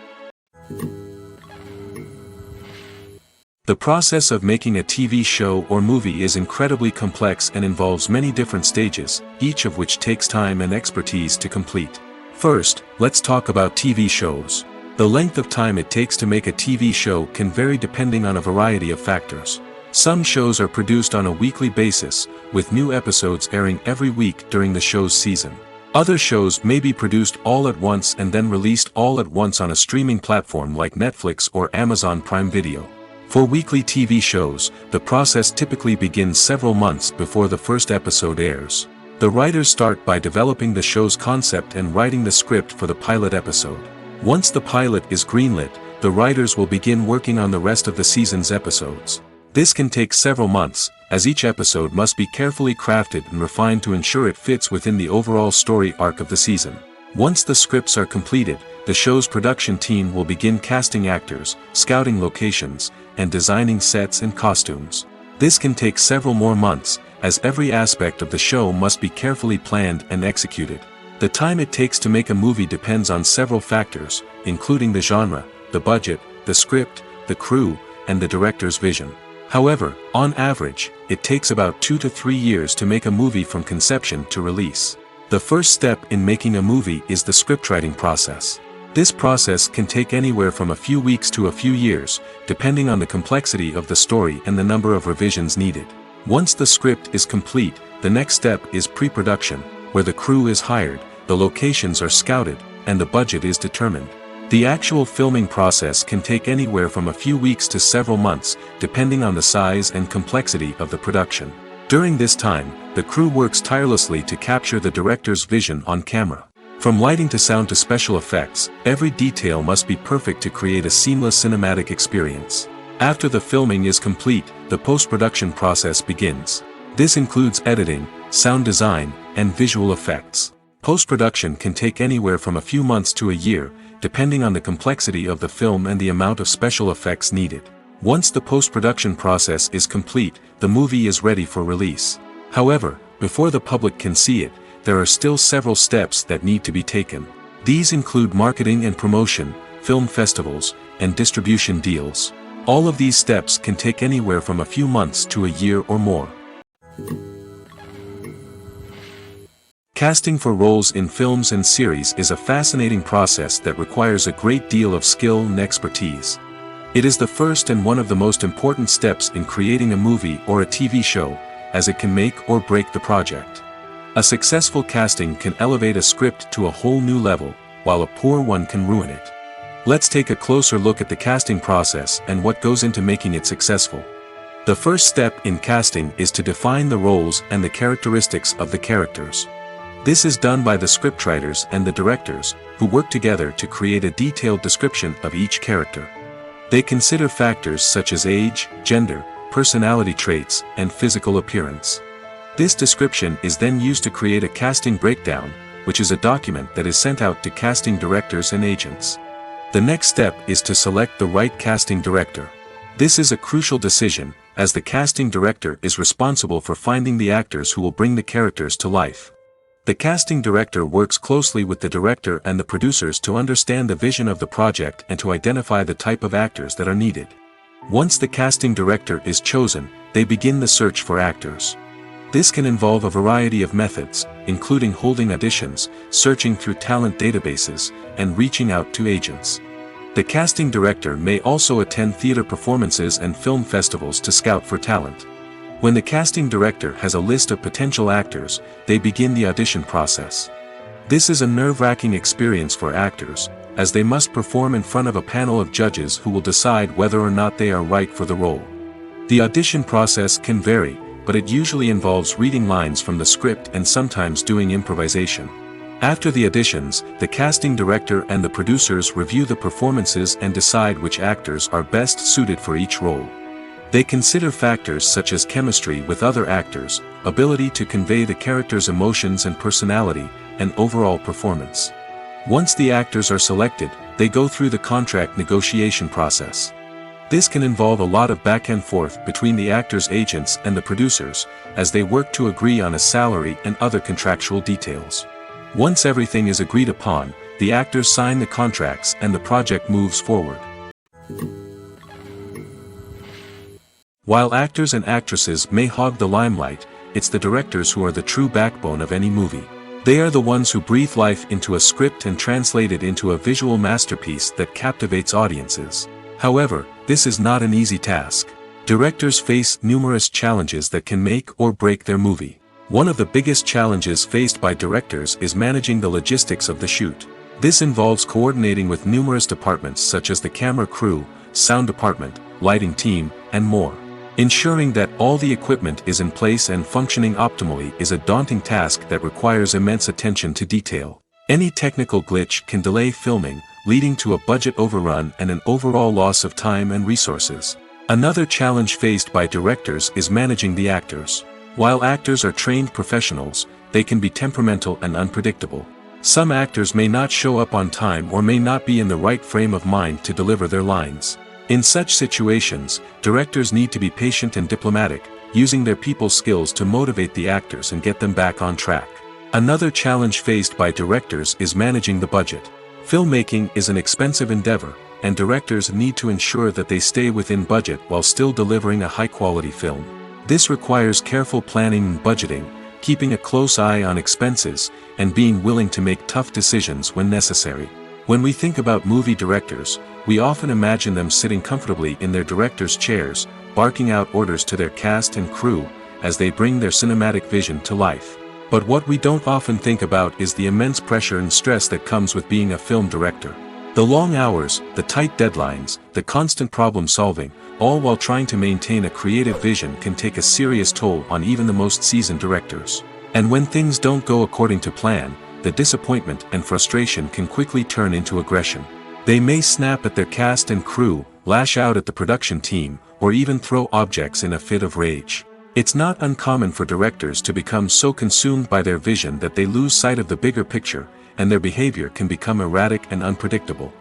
[SPEAKER 2] The process of making a TV show or movie is incredibly complex and involves many different stages, each of which takes time and expertise to complete. First, let's talk about TV shows. The length of time it takes to make a TV show can vary depending on a variety of factors. Some shows are produced on a weekly basis, with new episodes airing every week during the show's season. Other shows may be produced all at once and then released all at once on a streaming platform like Netflix or Amazon Prime Video. For weekly TV shows, the process typically begins several months before the first episode airs. The writers start by developing the show's concept and writing the script for the pilot episode. Once the pilot is greenlit, the writers will begin working on the rest of the season's episodes. This can take several months, as each episode must be carefully crafted and refined to ensure it fits within the overall story arc of the season. Once the scripts are completed, the show's production team will begin casting actors, scouting locations, and designing sets and costumes. This can take several more months, as every aspect of the show must be carefully planned and executed. The time it takes to make a movie depends on several factors, including the genre, the budget, the script, the crew, and the director's vision. However, on average, it takes about 2 to 3 years to make a movie from conception to release. The first step in making a movie is the scriptwriting process. This process can take anywhere from a few weeks to a few years, depending on the complexity of the story and the number of revisions needed. Once the script is complete, the next step is pre-production, where the crew is hired, the locations are scouted, and the budget is determined. The actual filming process can take anywhere from a few weeks to several months, depending on the size and complexity of the production. During this time, the crew works tirelessly to capture the director's vision on camera. From lighting to sound to special effects, every detail must be perfect to create a seamless cinematic experience. After the filming is complete, the post-production process begins. This includes editing, sound design, and visual effects. Post-production can take anywhere from a few months to a year, depending on the complexity of the film and the amount of special effects needed. Once the post-production process is complete, the movie is ready for release. However, before the public can see it, there are still several steps that need to be taken. These include marketing and promotion, film festivals, and distribution deals. All of these steps can take anywhere from a few months to a year or more. Casting for roles in films and series is a fascinating process that requires a great deal of skill and expertise. It is the first and one of the most important steps in creating a movie or a TV show, as it can make or break the project. A successful casting can elevate a script to a whole new level, while a poor one can ruin it. Let's take a closer look at the casting process and what goes into making it successful. The first step in casting is to define the roles and the characteristics of the characters. This is done by the scriptwriters and the directors, who work together to create a detailed description of each character. They consider factors such as age, gender, personality traits, and physical appearance. This description is then used to create a casting breakdown, which is a document that is sent out to casting directors and agents. The next step is to select the right casting director. This is a crucial decision, as the casting director is responsible for finding the actors who will bring the characters to life. The casting director works closely with the director and the producers to understand the vision of the project and to identify the type of actors that are needed. Once the casting director is chosen, they begin the search for actors. This can involve a variety of methods, including holding auditions, searching through talent databases, and reaching out to agents. The casting director may also attend theater performances and film festivals to scout for talent. When the casting director has a list of potential actors, they begin the audition process. This is a nerve-wracking experience for actors, as they must perform in front of a panel of judges who will decide whether or not they are right for the role. The audition process can vary, but it usually involves reading lines from the script and sometimes doing improvisation. After the auditions, the casting director and the producers review the performances and decide which actors are best suited for each role. They consider factors such as chemistry with other actors, ability to convey the character's emotions and personality, and overall performance. Once the actors are selected, they go through the contract negotiation process. This can involve a lot of back and forth between the actors' agents and the producers, as they work to agree on a salary and other contractual details. Once everything is agreed upon, the actors sign the contracts and the project moves forward. While actors and actresses may hog the limelight, it's the directors who are the true backbone of any movie. They are the ones who breathe life into a script and translate it into a visual masterpiece that captivates audiences. However, this is not an easy task. Directors face numerous challenges that can make or break their movie. One of the biggest challenges faced by directors is managing the logistics of the shoot. This involves coordinating with numerous departments such as the camera crew, sound department, lighting team, and more. Ensuring that all the equipment is in place and functioning optimally is a daunting task that requires immense attention to detail. Any technical glitch can delay filming, leading to a budget overrun and an overall loss of time and resources. Another challenge faced by directors is managing the actors. While actors are trained professionals, they can be temperamental and unpredictable. Some actors may not show up on time or may not be in the right frame of mind to deliver their lines. In such situations, directors need to be patient and diplomatic, using their people skills to motivate the actors and get them back on track. Another challenge faced by directors is managing the budget. Filmmaking is an expensive endeavor, and directors need to ensure that they stay within budget while still delivering a high-quality film. This requires careful planning and budgeting, keeping a close eye on expenses, and being willing to make tough decisions when necessary. When we think about movie directors, we often imagine them sitting comfortably in their director's chairs, barking out orders to their cast and crew, as they bring their cinematic vision to life. But what we don't often think about is the immense pressure and stress that comes with being a film director. The long hours, the tight deadlines, the constant problem solving, all while trying to maintain a creative vision can take a serious toll on even the most seasoned directors. And when things don't go according to plan, the disappointment and frustration can quickly turn into aggression. They may snap at their cast and crew, lash out at the production team, or even throw objects in a fit of rage. It's not uncommon for directors to become so consumed by their vision that they lose sight of the bigger picture, and their behavior can become erratic and unpredictable.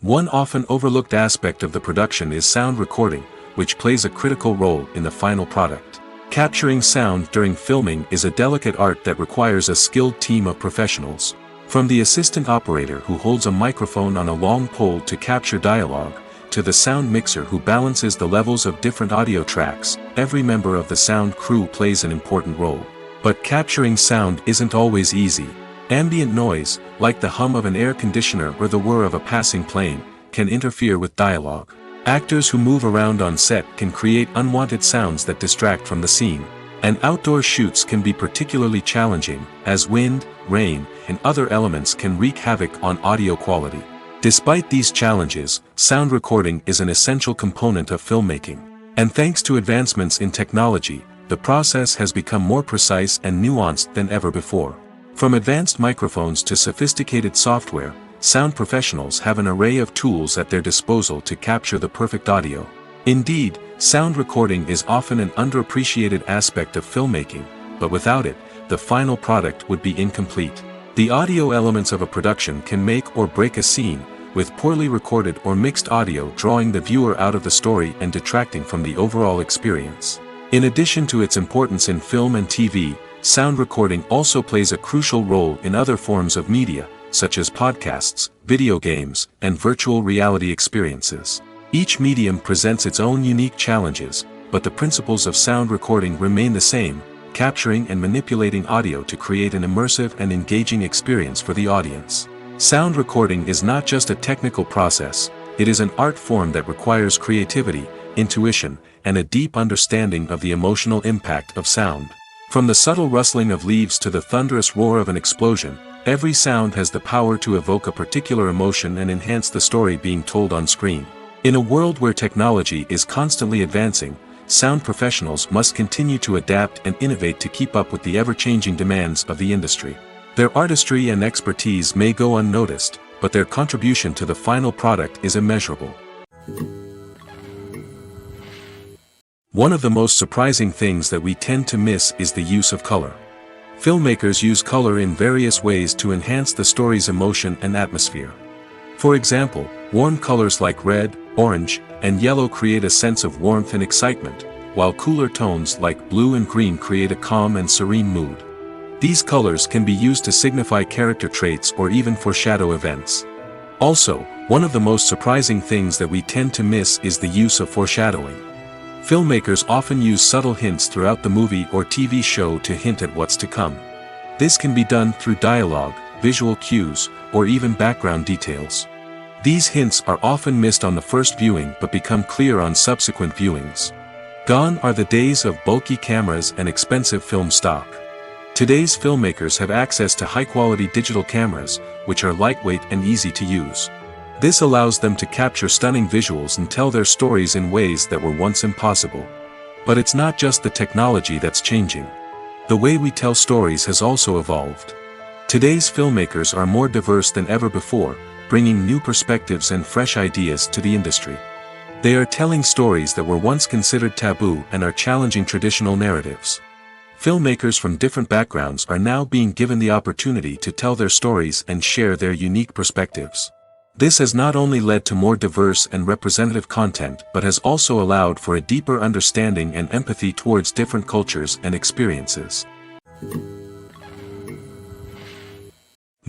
[SPEAKER 2] One often overlooked aspect of the production is sound recording, which plays a critical role in the final product. Capturing sound during filming is a delicate art that requires a skilled team of professionals. From the assistant operator who holds a microphone on a long pole to capture dialogue, to the sound mixer who balances the levels of different audio tracks, every member of the sound crew plays an important role. But capturing sound isn't always easy. Ambient noise, like the hum of an air conditioner or the whir of a passing plane, can interfere with dialogue. Actors who move around on set can create unwanted sounds that distract from the scene. And outdoor shoots can be particularly challenging, as wind, rain, and other elements can wreak havoc on audio quality. Despite these challenges, sound recording is an essential component of filmmaking. And thanks to advancements in technology, the process has become more precise and nuanced than ever before. From advanced microphones to sophisticated software, sound professionals have an array of tools at their disposal to capture the perfect audio. Indeed, sound recording is often an underappreciated aspect of filmmaking, but without it, the final product would be incomplete. The audio elements of a production can make or break a scene, with poorly recorded or mixed audio drawing the viewer out of the story and detracting from the overall experience. In addition to its importance in film and TV, sound recording also plays a crucial role in other forms of media, such as podcasts, video games, and virtual reality experiences. Each medium presents its own unique challenges, but the principles of sound recording remain the same, capturing and manipulating audio to create an immersive and engaging experience for the audience. Sound recording is not just a technical process, it is an art form that requires creativity, intuition, and a deep understanding of the emotional impact of sound. From the subtle rustling of leaves to the thunderous roar of an explosion, every sound has the power to evoke a particular emotion and enhance the story being told on screen. In a world where technology is constantly advancing, sound professionals must continue to adapt and innovate to keep up with the ever-changing demands of the industry. Their artistry and expertise may go unnoticed, but their contribution to the final product is immeasurable. One of the most surprising things that we tend to miss is the use of color. Filmmakers use color in various ways to enhance the story's emotion and atmosphere. For example, warm colors like red, orange, and yellow create a sense of warmth and excitement, while cooler tones like blue and green create a calm and serene mood. These colors can be used to signify character traits or even foreshadow events. Also, one of the most surprising things that we tend to miss is the use of foreshadowing. Filmmakers often use subtle hints throughout the movie or TV show to hint at what's to come. This can be done through dialogue, visual cues, or even background details. These hints are often missed on the first viewing but become clear on subsequent viewings. Gone are the days of bulky cameras and expensive film stock. Today's filmmakers have access to high-quality digital cameras, which are lightweight and easy to use. This allows them to capture stunning visuals and tell their stories in ways that were once impossible. But it's not just the technology that's changing. The way we tell stories has also evolved. Today's filmmakers are more diverse than ever before, bringing new perspectives and fresh ideas to the industry. They are telling stories that were once considered taboo and are challenging traditional narratives. Filmmakers from different backgrounds are now being given the opportunity to tell their stories and share their unique perspectives. This has not only led to more diverse and representative content but has also allowed for a deeper understanding and empathy towards different cultures and experiences.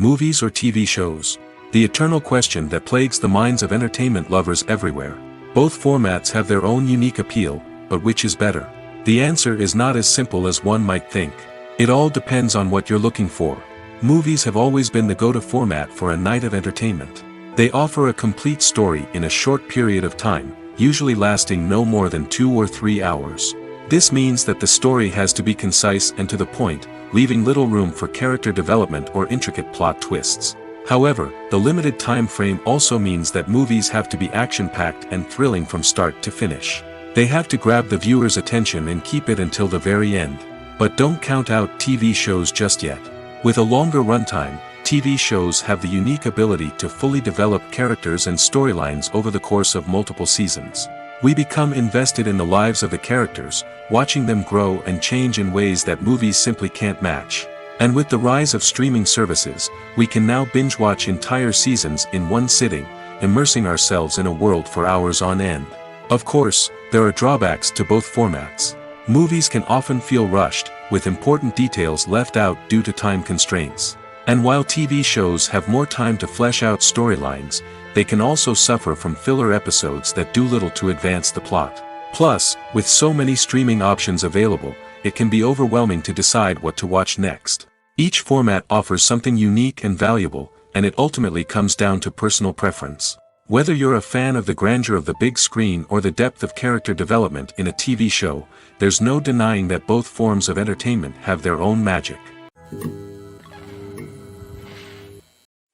[SPEAKER 2] Movies or TV shows? The eternal question that plagues the minds of entertainment lovers everywhere. Both formats have their own unique appeal, but which is better? The answer is not as simple as one might think. It all depends on what you're looking for. Movies have always been the go-to format for a night of entertainment. They offer a complete story in a short period of time, usually lasting no more than 2 or 3 hours. This means that the story has to be concise and to the point, leaving little room for character development or intricate plot twists. However, the limited time frame also means that movies have to be action-packed and thrilling from start to finish. They have to grab the viewer's attention and keep it until the very end. But don't count out TV shows just yet. With a longer runtime, TV shows have the unique ability to fully develop characters and storylines over the course of multiple seasons. We become invested in the lives of the characters, watching them grow and change in ways that movies simply can't match. And with the rise of streaming services, we can now binge-watch entire seasons in one sitting, immersing ourselves in a world for hours on end. Of course, there are drawbacks to both formats. Movies can often feel rushed, with important details left out due to time constraints. And while TV shows have more time to flesh out storylines, they can also suffer from filler episodes that do little to advance the plot. Plus, with so many streaming options available, it can be overwhelming to decide what to watch next. Each format offers something unique and valuable, and it ultimately comes down to personal preference. Whether you're a fan of the grandeur of the big screen or the depth of character development in a TV show, there's no denying that both forms of entertainment have their own magic.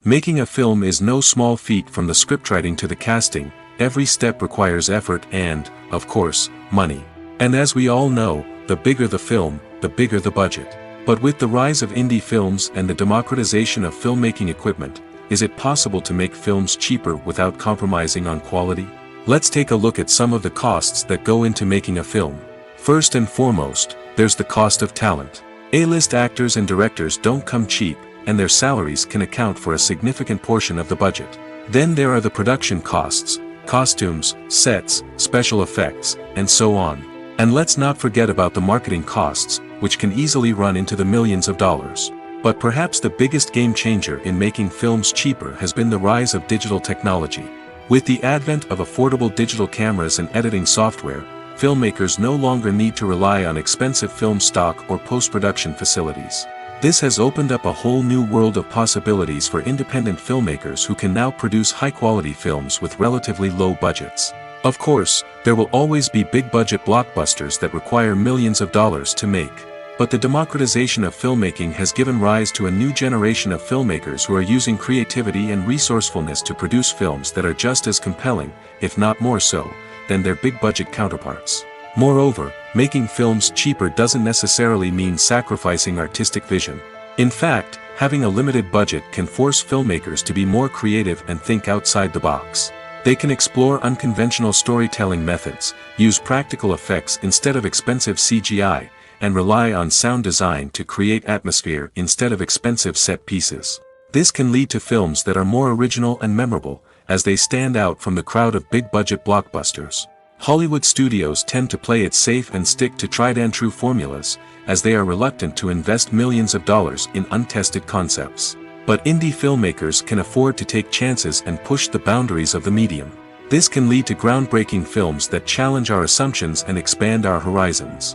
[SPEAKER 2] Making a film is no small feat. From the scriptwriting to the casting, every step requires effort and, of course, money. And as we all know, the bigger the film, the bigger the budget. But with the rise of indie films and the democratization of filmmaking equipment, is it possible to make films cheaper without compromising on quality? Let's take a look at some of the costs that go into making a film. First and foremost, there's the cost of talent. A-list actors and directors don't come cheap, and their salaries can account for a significant portion of the budget. Then there are the production costs, costumes, sets, special effects, and so on. And let's not forget about the marketing costs, which can easily run into the millions of dollars. But perhaps the biggest game changer in making films cheaper has been the rise of digital technology. With the advent of affordable digital cameras and editing software, filmmakers no longer need to rely on expensive film stock or post-production facilities. This has opened up a whole new world of possibilities for independent filmmakers who can now produce high-quality films with relatively low budgets. Of course, there will always be big-budget blockbusters that require millions of dollars to make. But the democratization of filmmaking has given rise to a new generation of filmmakers who are using creativity and resourcefulness to produce films that are just as compelling, if not more so, than their big-budget counterparts. Moreover, making films cheaper doesn't necessarily mean sacrificing artistic vision. In fact, having a limited budget can force filmmakers to be more creative and think outside the box. They can explore unconventional storytelling methods, use practical effects instead of expensive CGI, and rely on sound design to create atmosphere instead of expensive set pieces. This can lead to films that are more original and memorable, as they stand out from the crowd of big-budget blockbusters. Hollywood studios tend to play it safe and stick to tried-and-true formulas, as they are reluctant to invest millions of dollars in untested concepts. But indie filmmakers can afford to take chances and push the boundaries of the medium. This can lead to groundbreaking films that challenge our assumptions and expand our horizons.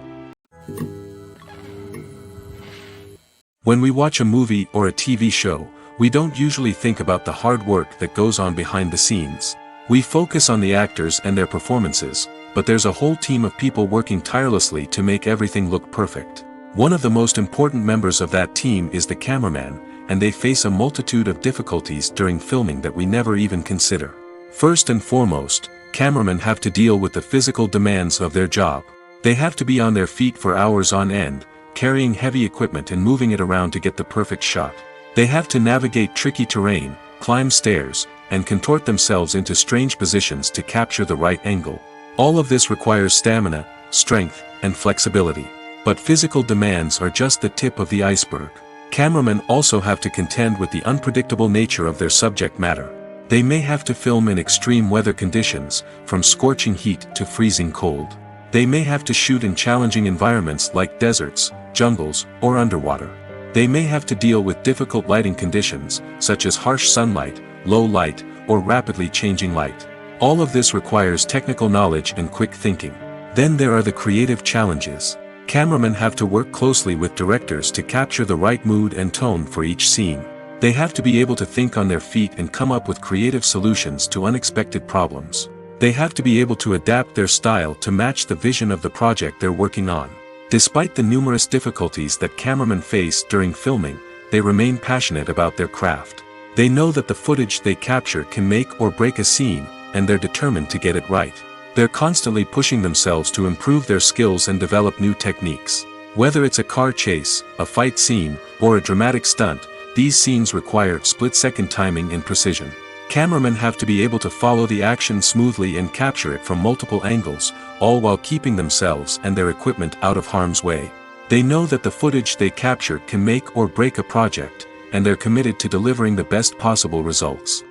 [SPEAKER 2] When we watch a movie or a TV show, we don't usually think about the hard work that goes on behind the scenes. We focus on the actors and their performances, but there's a whole team of people working tirelessly to make everything look perfect. One of the most important members of that team is the cameraman, and they face a multitude of difficulties during filming that we never even consider. First and foremost, cameramen have to deal with the physical demands of their job. They have to be on their feet for hours on end, carrying heavy equipment and moving it around to get the perfect shot. They have to navigate tricky terrain, climb stairs, and contort themselves into strange positions to capture the right angle. All of this requires stamina, strength, and flexibility. But physical demands are just the tip of the iceberg. Cameramen also have to contend with the unpredictable nature of their subject matter. They may have to film in extreme weather conditions, from scorching heat to freezing cold. They may have to shoot in challenging environments like deserts, jungles, or underwater. They may have to deal with difficult lighting conditions, such as harsh sunlight, low light, or rapidly changing light. All of this requires technical knowledge and quick thinking. Then there are the creative challenges. Cameramen have to work closely with directors to capture the right mood and tone for each scene. They have to be able to think on their feet and come up with creative solutions to unexpected problems. They have to be able to adapt their style to match the vision of the project they're working on. Despite the numerous difficulties that cameramen face during filming, they remain passionate about their craft. They know that the footage they capture can make or break a scene, and they're determined to get it right. They're constantly pushing themselves to improve their skills and develop new techniques. Whether it's a car chase, a fight scene, or a dramatic stunt, these scenes require split-second timing and precision. Cameramen have to be able to follow the action smoothly and capture it from multiple angles, all while keeping themselves and their equipment out of harm's way. They know that the footage they capture can make or break a project, and they're committed to delivering the best possible results.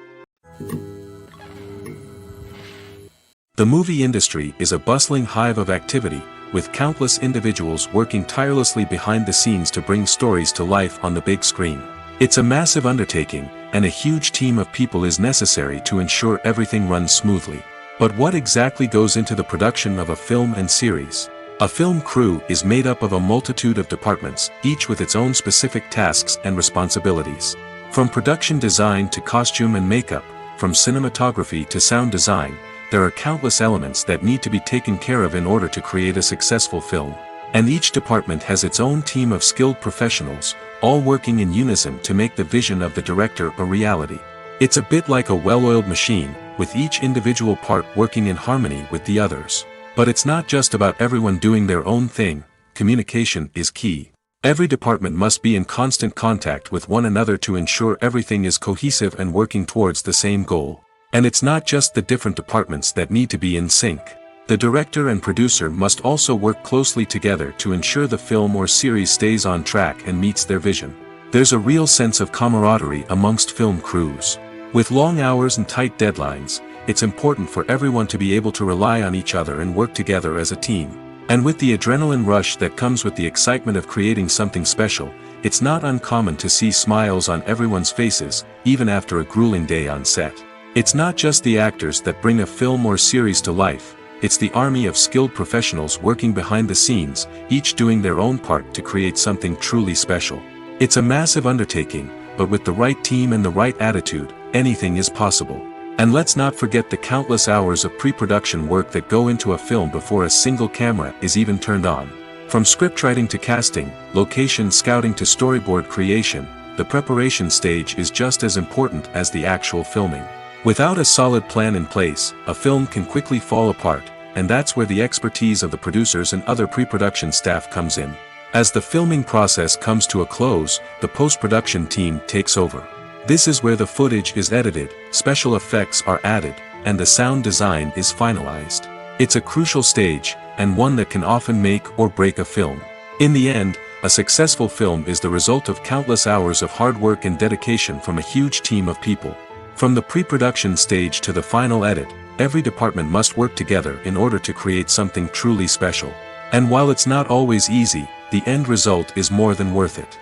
[SPEAKER 2] The movie industry is a bustling hive of activity, with countless individuals working tirelessly behind the scenes to bring stories to life on the big screen. It's a massive undertaking, and a huge team of people is necessary to ensure everything runs smoothly. But what exactly goes into the production of a film and series? A film crew is made up of a multitude of departments, each with its own specific tasks and responsibilities. From production design to costume and makeup, from cinematography to sound design, there are countless elements that need to be taken care of in order to create a successful film. And each department has its own team of skilled professionals, all working in unison to make the vision of the director a reality. It's a bit like a well-oiled machine, with each individual part working in harmony with the others. But it's not just about everyone doing their own thing. Communication is key. Every department must be in constant contact with one another to ensure everything is cohesive and working towards the same goal. And it's not just the different departments that need to be in sync. The director and producer must also work closely together to ensure the film or series stays on track and meets their vision. There's a real sense of camaraderie amongst film crews. With long hours and tight deadlines, it's important for everyone to be able to rely on each other and work together as a team. And with the adrenaline rush that comes with the excitement of creating something special, it's not uncommon to see smiles on everyone's faces, even after a grueling day on set. It's not just the actors that bring a film or series to life. It's the army of skilled professionals working behind the scenes, each doing their own part to create something truly special. It's a massive undertaking, but with the right team and the right attitude, anything is possible. And let's not forget the countless hours of pre-production work that go into a film before a single camera is even turned on. From scriptwriting to casting, location scouting to storyboard creation, the preparation stage is just as important as the actual filming. Without a solid plan in place, a film can quickly fall apart, and that's where the expertise of the producers and other pre-production staff comes in. As the filming process comes to a close, the post-production team takes over. This is where the footage is edited, special effects are added, and the sound design is finalized. It's a crucial stage, and one that can often make or break a film. In the end, a successful film is the result of countless hours of hard work and dedication from a huge team of people. From the pre-production stage to the final edit, every department must work together in order to create something truly special. And while it's not always easy, the end result is more than worth it.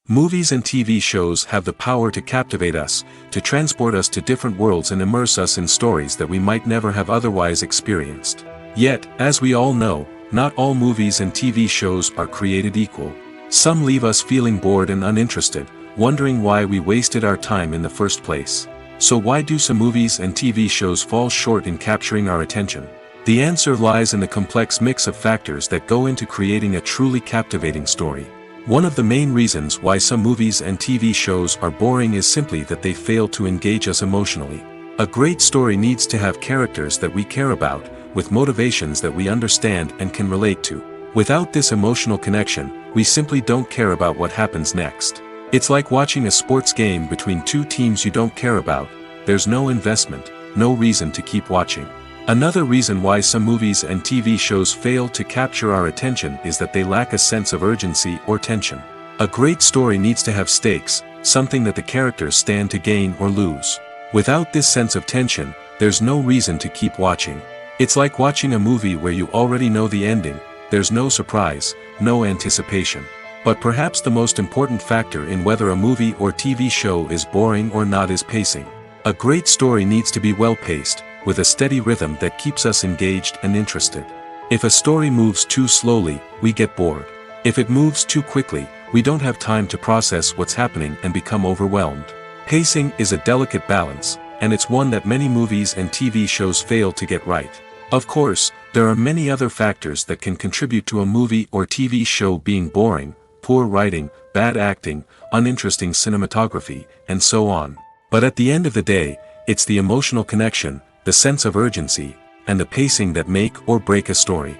[SPEAKER 2] Movies and TV shows have the power to captivate us, to transport us to different worlds and immerse us in stories that we might never have otherwise experienced. Yet, as we all know, not all movies and TV shows are created equal. Some leave us feeling bored and uninterested, wondering why we wasted our time in the first place. So why do some movies and TV shows fall short in capturing our attention? The answer lies in the complex mix of factors that go into creating a truly captivating story. One of the main reasons why some movies and TV shows are boring is simply that they fail to engage us emotionally. A great story needs to have characters that we care about, with motivations that we understand and can relate to. Without this emotional connection, we simply don't care about what happens next. It's like watching a sports game between two teams you don't care about. There's no investment, no reason to keep watching. Another reason why some movies and TV shows fail to capture our attention is that they lack a sense of urgency or tension. A great story needs to have stakes, something that the characters stand to gain or lose. Without this sense of tension, there's no reason to keep watching. It's like watching a movie where you already know the ending, there's no surprise, no anticipation. But perhaps the most important factor in whether a movie or TV show is boring or not is pacing. A great story needs to be well-paced, with a steady rhythm that keeps us engaged and interested. If a story moves too slowly, we get bored. If it moves too quickly, we don't have time to process what's happening and become overwhelmed. Pacing is a delicate balance, and it's one that many movies and TV shows fail to get right. Of course, there are many other factors that can contribute to a movie or TV show being boring: poor writing, bad acting, uninteresting cinematography, and so on. But at the end of the day, it's the emotional connection, the sense of urgency, and the pacing that make or break a story.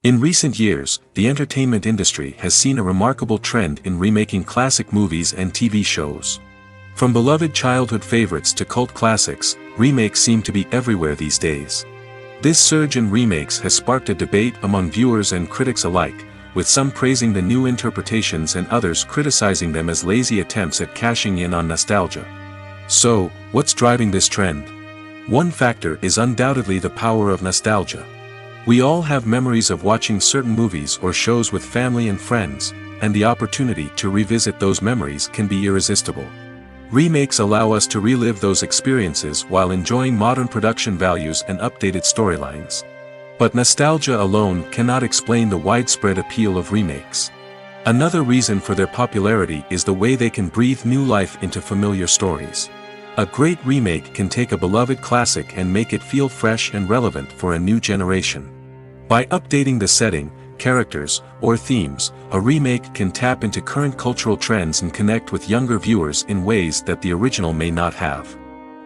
[SPEAKER 2] In recent years, the entertainment industry has seen a remarkable trend in remaking classic movies and TV shows. From beloved childhood favorites to cult classics, remakes seem to be everywhere these days. This surge in remakes has sparked a debate among viewers and critics alike, with some praising the new interpretations and others criticizing them as lazy attempts at cashing in on nostalgia. So, what's driving this trend? One factor is undoubtedly the power of nostalgia. We all have memories of watching certain movies or shows with family and friends, and the opportunity to revisit those memories can be irresistible. Remakes allow us to relive those experiences while enjoying modern production values and updated storylines. But nostalgia alone cannot explain the widespread appeal of remakes. Another reason for their popularity is the way they can breathe new life into familiar stories. A great remake can take a beloved classic and make it feel fresh and relevant for a new generation. By updating the setting, characters, or themes, a remake can tap into current cultural trends and connect with younger viewers in ways that the original may not have.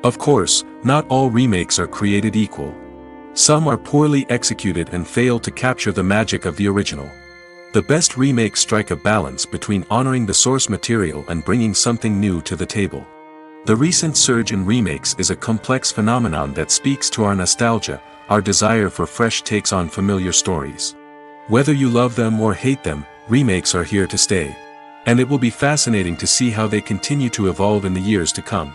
[SPEAKER 2] Of course, not all remakes are created equal. Some are poorly executed and fail to capture the magic of the original. The best remakes strike a balance between honoring the source material and bringing something new to the table. The recent surge in remakes is a complex phenomenon that speaks to our nostalgia, our desire for fresh takes on familiar stories. Whether you love them or hate them, remakes are here to stay. And it will be fascinating to see how they continue to evolve in the years to come.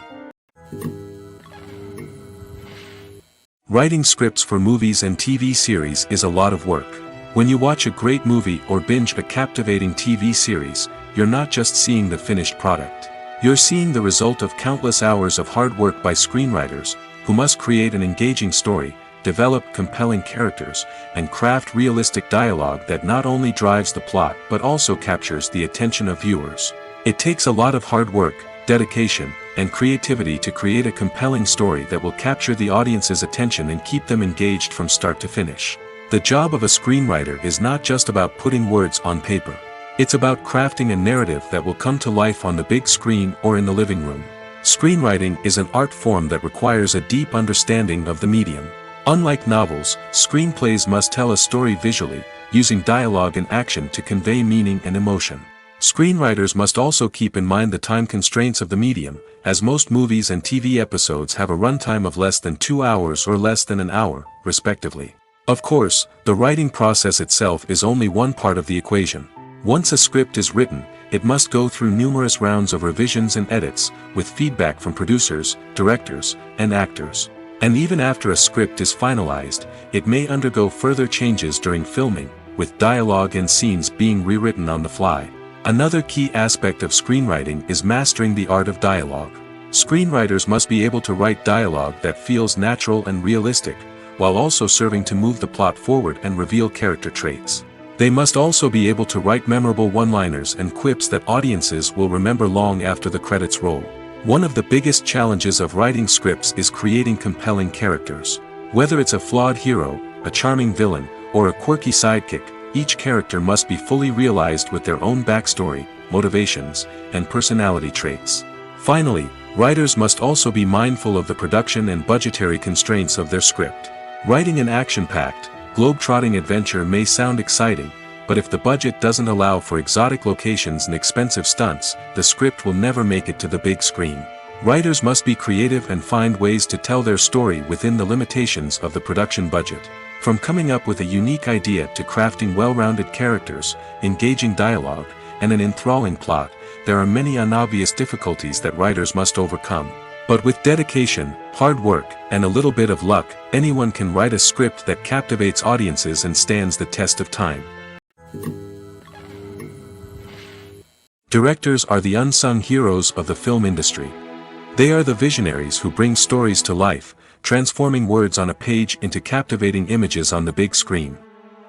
[SPEAKER 2] Writing scripts for movies and TV series is a lot of work. When you watch a great movie or binge a captivating TV series, you're not just seeing the finished product. You're seeing the result of countless hours of hard work by screenwriters, who must create an engaging story, develop compelling characters, and craft realistic dialogue that not only drives the plot but also captures the attention of viewers. It takes a lot of hard work, dedication, and creativity to create a compelling story that will capture the audience's attention and keep them engaged from start to finish. The job of a screenwriter is not just about putting words on paper. It's about crafting a narrative that will come to life on the big screen or in the living room. Screenwriting is an art form that requires a deep understanding of the medium. Unlike novels, screenplays must tell a story visually, using dialogue and action to convey meaning and emotion. Screenwriters must also keep in mind the time constraints of the medium, as most movies and TV episodes have a runtime of less than 2 hours or less than an hour, respectively. Of course, the writing process itself is only one part of the equation. Once a script is written, it must go through numerous rounds of revisions and edits, with feedback from producers, directors, and actors. And even after a script is finalized, it may undergo further changes during filming, with dialogue and scenes being rewritten on the fly. Another key aspect of screenwriting is mastering the art of dialogue. Screenwriters must be able to write dialogue that feels natural and realistic, while also serving to move the plot forward and reveal character traits. They must also be able to write memorable one-liners and quips that audiences will remember long after the credits roll. One of the biggest challenges of writing scripts is creating compelling characters. Whether it's a flawed hero, a charming villain, or a quirky sidekick, each character must be fully realized with their own backstory, motivations, and personality traits. Finally, writers must also be mindful of the production and budgetary constraints of their script. Writing an action-packed, globe-trotting adventure may sound exciting, but if the budget doesn't allow for exotic locations and expensive stunts, the script will never make it to the big screen. Writers must be creative and find ways to tell their story within the limitations of the production budget. From coming up with a unique idea to crafting well-rounded characters, engaging dialogue, and an enthralling plot, there are many unobvious difficulties that writers must overcome. But with dedication, hard work, and a little bit of luck, anyone can write a script that captivates audiences and stands the test of time. Directors are the unsung heroes of the film industry. They are the visionaries who bring stories to life, transforming words on a page into captivating images on the big screen.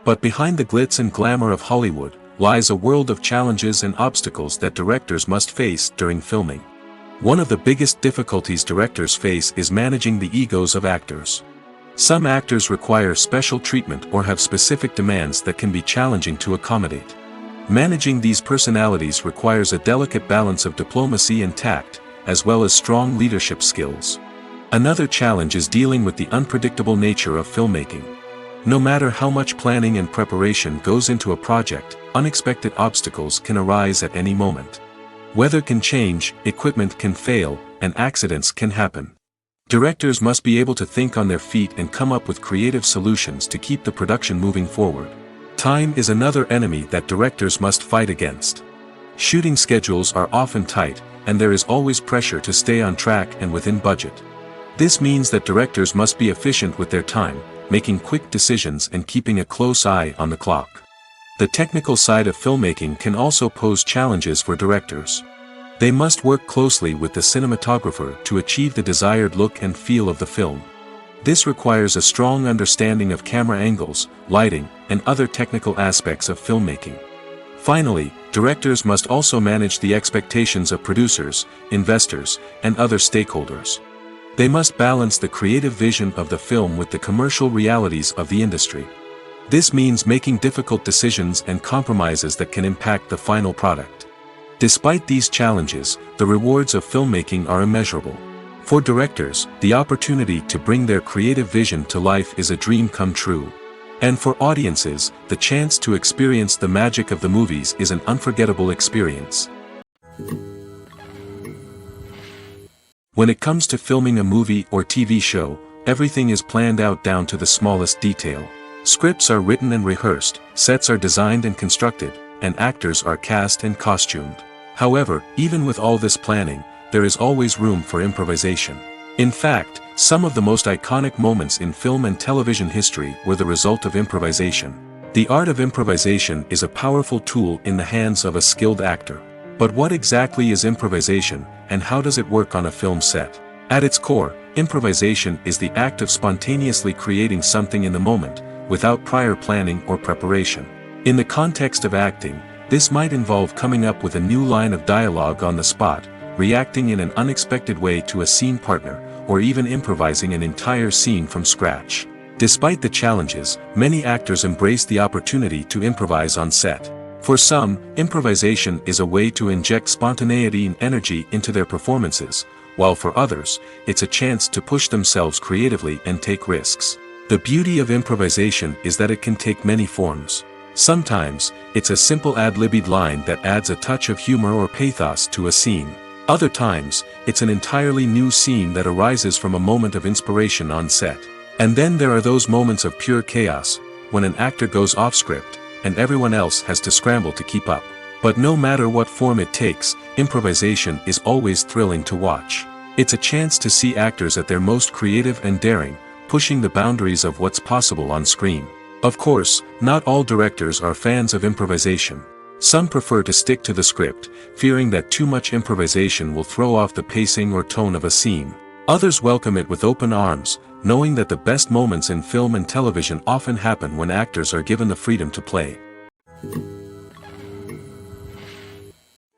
[SPEAKER 2] But behind the glitz and glamour of Hollywood, lies a world of challenges and obstacles that directors must face during filming. One of the biggest difficulties directors face is managing the egos of actors. Some actors require special treatment or have specific demands that can be challenging to accommodate. Managing these personalities requires a delicate balance of diplomacy and tact, as well as strong leadership skills. Another challenge is dealing with the unpredictable nature of filmmaking. No matter how much planning and preparation goes into a project, unexpected obstacles can arise at any moment. Weather can change, equipment can fail, and accidents can happen. Directors must be able to think on their feet and come up with creative solutions to keep the production moving forward. Time is another enemy that directors must fight against. Shooting schedules are often tight, and there is always pressure to stay on track and within budget. This means that directors must be efficient with their time, making quick decisions and keeping a close eye on the clock. The technical side of filmmaking can also pose challenges for directors. They must work closely with the cinematographer to achieve the desired look and feel of the film. This requires a strong understanding of camera angles, lighting, and other technical aspects of filmmaking. Finally, directors must also manage the expectations of producers, investors, and other stakeholders. They must balance the creative vision of the film with the commercial realities of the industry. This means making difficult decisions and compromises that can impact the final product. Despite these challenges, the rewards of filmmaking are immeasurable. For directors, the opportunity to bring their creative vision to life is a dream come true. And for audiences, the chance to experience the magic of the movies is an unforgettable experience. When it comes to filming a movie or TV show, everything is planned out down to the smallest detail. Scripts are written and rehearsed, sets are designed and constructed, and actors are cast and costumed. However, even with all this planning, there is always room for improvisation. In fact, some of the most iconic moments in film and television history were the result of improvisation. The art of improvisation is a powerful tool in the hands of a skilled actor. But what exactly is improvisation, and how does it work on a film set? At its core, improvisation is the act of spontaneously creating something in the moment, without prior planning or preparation. In the context of acting, this might involve coming up with a new line of dialogue on the spot, reacting in an unexpected way to a scene partner, or even improvising an entire scene from scratch. Despite the challenges, many actors embrace the opportunity to improvise on set. For some, improvisation is a way to inject spontaneity and energy into their performances, while for others, it's a chance to push themselves creatively and take risks. The beauty of improvisation is that it can take many forms. Sometimes, it's a simple ad-libbed line that adds a touch of humor or pathos to a scene. Other times, it's an entirely new scene that arises from a moment of inspiration on set. And then there are those moments of pure chaos, when an actor goes off script, and everyone else has to scramble to keep up. But no matter what form it takes, improvisation is always thrilling to watch. It's a chance to see actors at their most creative and daring, pushing the boundaries of what's possible on screen. Of course, not all directors are fans of improvisation. Some prefer to stick to the script, fearing that too much improvisation will throw off the pacing or tone of a scene. Others welcome it with open arms, knowing that the best moments in film and television often happen when actors are given the freedom to play.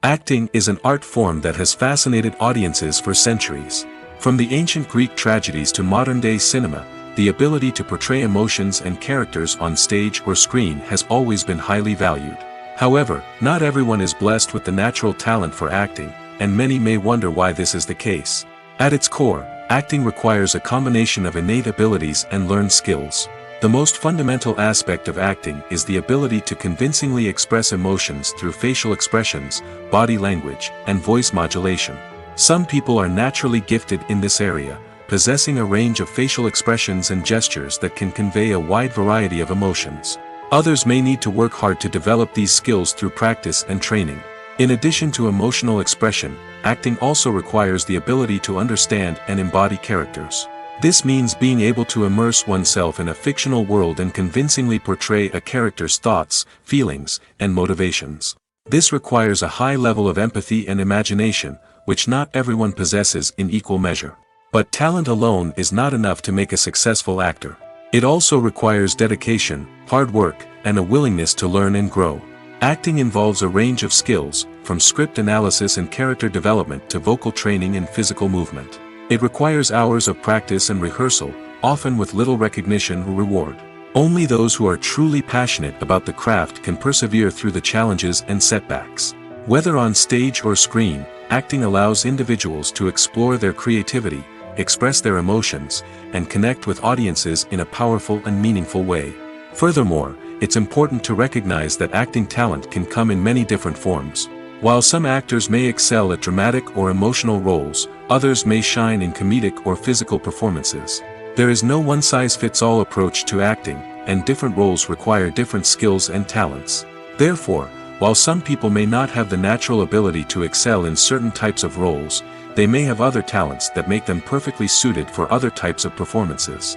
[SPEAKER 2] Acting is an art form that has fascinated audiences for centuries. From the ancient Greek tragedies to modern-day cinema, the ability to portray emotions and characters on stage or screen has always been highly valued. However, not everyone is blessed with the natural talent for acting, and many may wonder why this is the case. At its core, acting requires a combination of innate abilities and learned skills. The most fundamental aspect of acting is the ability to convincingly express emotions through facial expressions, body language, and voice modulation. Some people are naturally gifted in this area, possessing a range of facial expressions and gestures that can convey a wide variety of emotions. Others may need to work hard to develop these skills through practice and training. In addition to emotional expression, acting also requires the ability to understand and embody characters. This means being able to immerse oneself in a fictional world and convincingly portray a character's thoughts, feelings, and motivations. This requires a high level of empathy and imagination, which not everyone possesses in equal measure. But talent alone is not enough to make a successful actor. It also requires dedication, hard work, and a willingness to learn and grow. Acting involves a range of skills, from script analysis and character development to vocal training and physical movement. It requires hours of practice and rehearsal, often with little recognition or reward. Only those who are truly passionate about the craft can persevere through the challenges and setbacks. Whether on stage or screen, acting allows individuals to explore their creativity, express their emotions, and connect with audiences in a powerful and meaningful way. Furthermore, it's important to recognize that acting talent can come in many different forms. While some actors may excel at dramatic or emotional roles, others may shine in comedic or physical performances. There is no one-size-fits-all approach to acting, and different roles require different skills and talents. Therefore, while some people may not have the natural ability to excel in certain types of roles, they may have other talents that make them perfectly suited for other types of performances.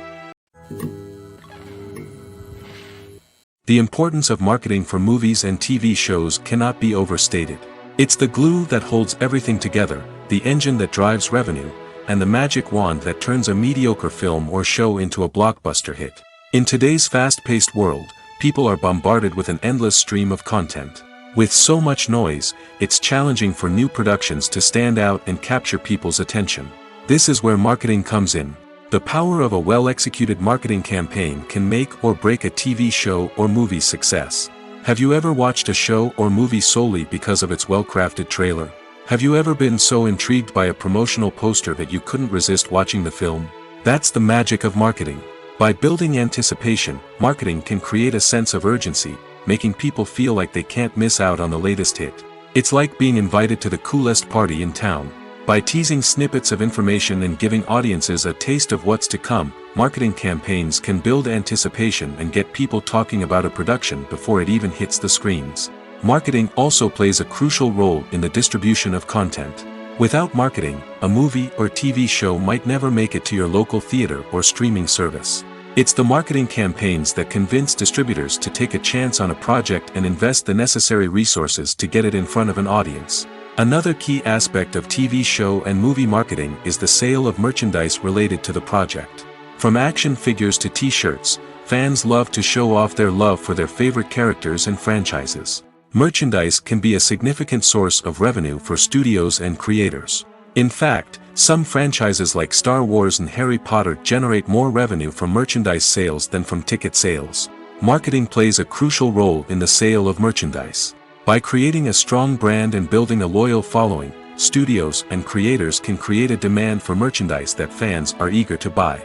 [SPEAKER 2] The importance of marketing for movies and TV shows cannot be overstated. It's the glue that holds everything together, the engine that drives revenue, and the magic wand that turns a mediocre film or show into a blockbuster hit. In today's fast-paced world, people are bombarded with an endless stream of content. With so much noise, it's challenging for new productions to stand out and capture people's attention. This is where marketing comes in. The power of a well-executed marketing campaign can make or break a TV show or movie's success. Have you ever watched a show or movie solely because of its well-crafted trailer? Have you ever been so intrigued by a promotional poster that you couldn't resist watching the film? That's the magic of marketing. By building anticipation, marketing can create a sense of urgency, making people feel like they can't miss out on the latest hit. It's like being invited to the coolest party in town. By teasing snippets of information and giving audiences a taste of what's to come, marketing campaigns can build anticipation and get people talking about a production before it even hits the screens. Marketing also plays a crucial role in the distribution of content. Without marketing, a movie or TV show might never make it to your local theater or streaming service. It's the marketing campaigns that convince distributors to take a chance on a project and invest the necessary resources to get it in front of an audience. Another key aspect of TV show and movie marketing is the sale of merchandise related to the project. From action figures to t-shirts, fans love to show off their love for their favorite characters and franchises. Merchandise can be a significant source of revenue for studios and creators. In fact, some franchises like Star Wars and Harry Potter generate more revenue from merchandise sales than from ticket sales. Marketing plays a crucial role in the sale of merchandise. By creating a strong brand and building a loyal following, studios and creators can create a demand for merchandise that fans are eager to buy.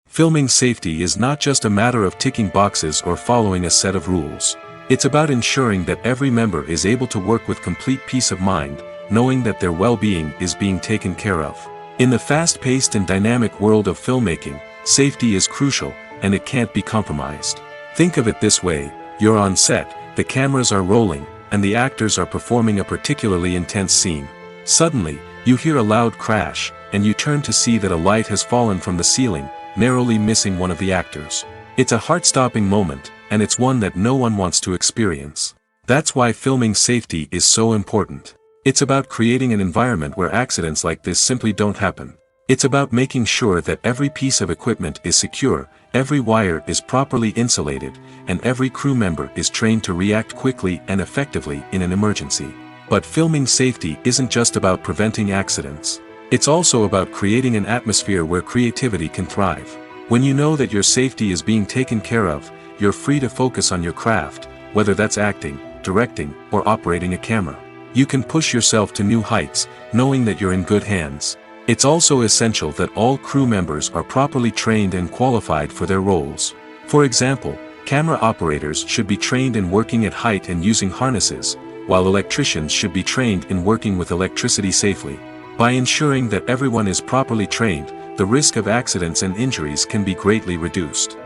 [SPEAKER 2] Filming safety is not just a matter of ticking boxes or following a set of rules. It's about ensuring that every member is able to work with complete peace of mind, knowing that their well-being is being taken care of. In the fast-paced and dynamic world of filmmaking, safety is crucial, and it can't be compromised. Think of it this way: you're on set, the cameras are rolling, and the actors are performing a particularly intense scene. Suddenly, you hear a loud crash, and you turn to see that a light has fallen from the ceiling, narrowly missing one of the actors. It's a heart-stopping moment, and it's one that no one wants to experience. That's why filming safety is so important. It's about creating an environment where accidents like this simply don't happen. It's about making sure that every piece of equipment is secure, every wire is properly insulated, and every crew member is trained to react quickly and effectively in an emergency. But filming safety isn't just about preventing accidents. It's also about creating an atmosphere where creativity can thrive. When you know that your safety is being taken care of, you're free to focus on your craft, whether that's acting, directing, or operating a camera. You can push yourself to new heights, knowing that you're in good hands. It's also essential that all crew members are properly trained and qualified for their roles. For example, camera operators should be trained in working at height and using harnesses, while electricians should be trained in working with electricity safely. By ensuring that everyone is properly trained, the risk of accidents and injuries can be greatly reduced.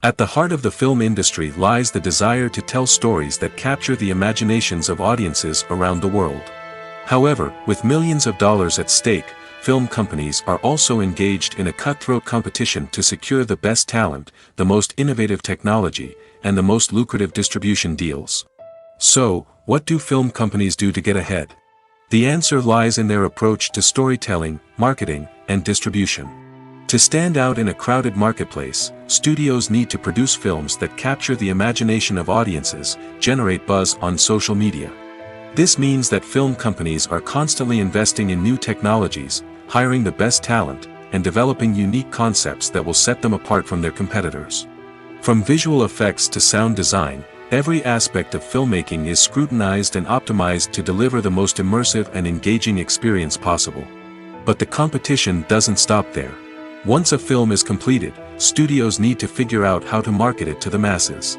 [SPEAKER 2] At the heart of the film industry lies the desire to tell stories that capture the imaginations of audiences around the world. However, with millions of dollars at stake, film companies are also engaged in a cutthroat competition to secure the best talent, the most innovative technology, and the most lucrative distribution deals. So, what do film companies do to get ahead? The answer lies in their approach to storytelling, marketing, and distribution. To stand out in a crowded marketplace, studios need to produce films that capture the imagination of audiences, generate buzz on social media. This means that film companies are constantly investing in new technologies, hiring the best talent, and developing unique concepts that will set them apart from their competitors. From visual effects to sound design, every aspect of filmmaking is scrutinized and optimized to deliver the most immersive and engaging experience possible. But the competition doesn't stop there. Once a film is completed, studios need to figure out how to market it to the masses.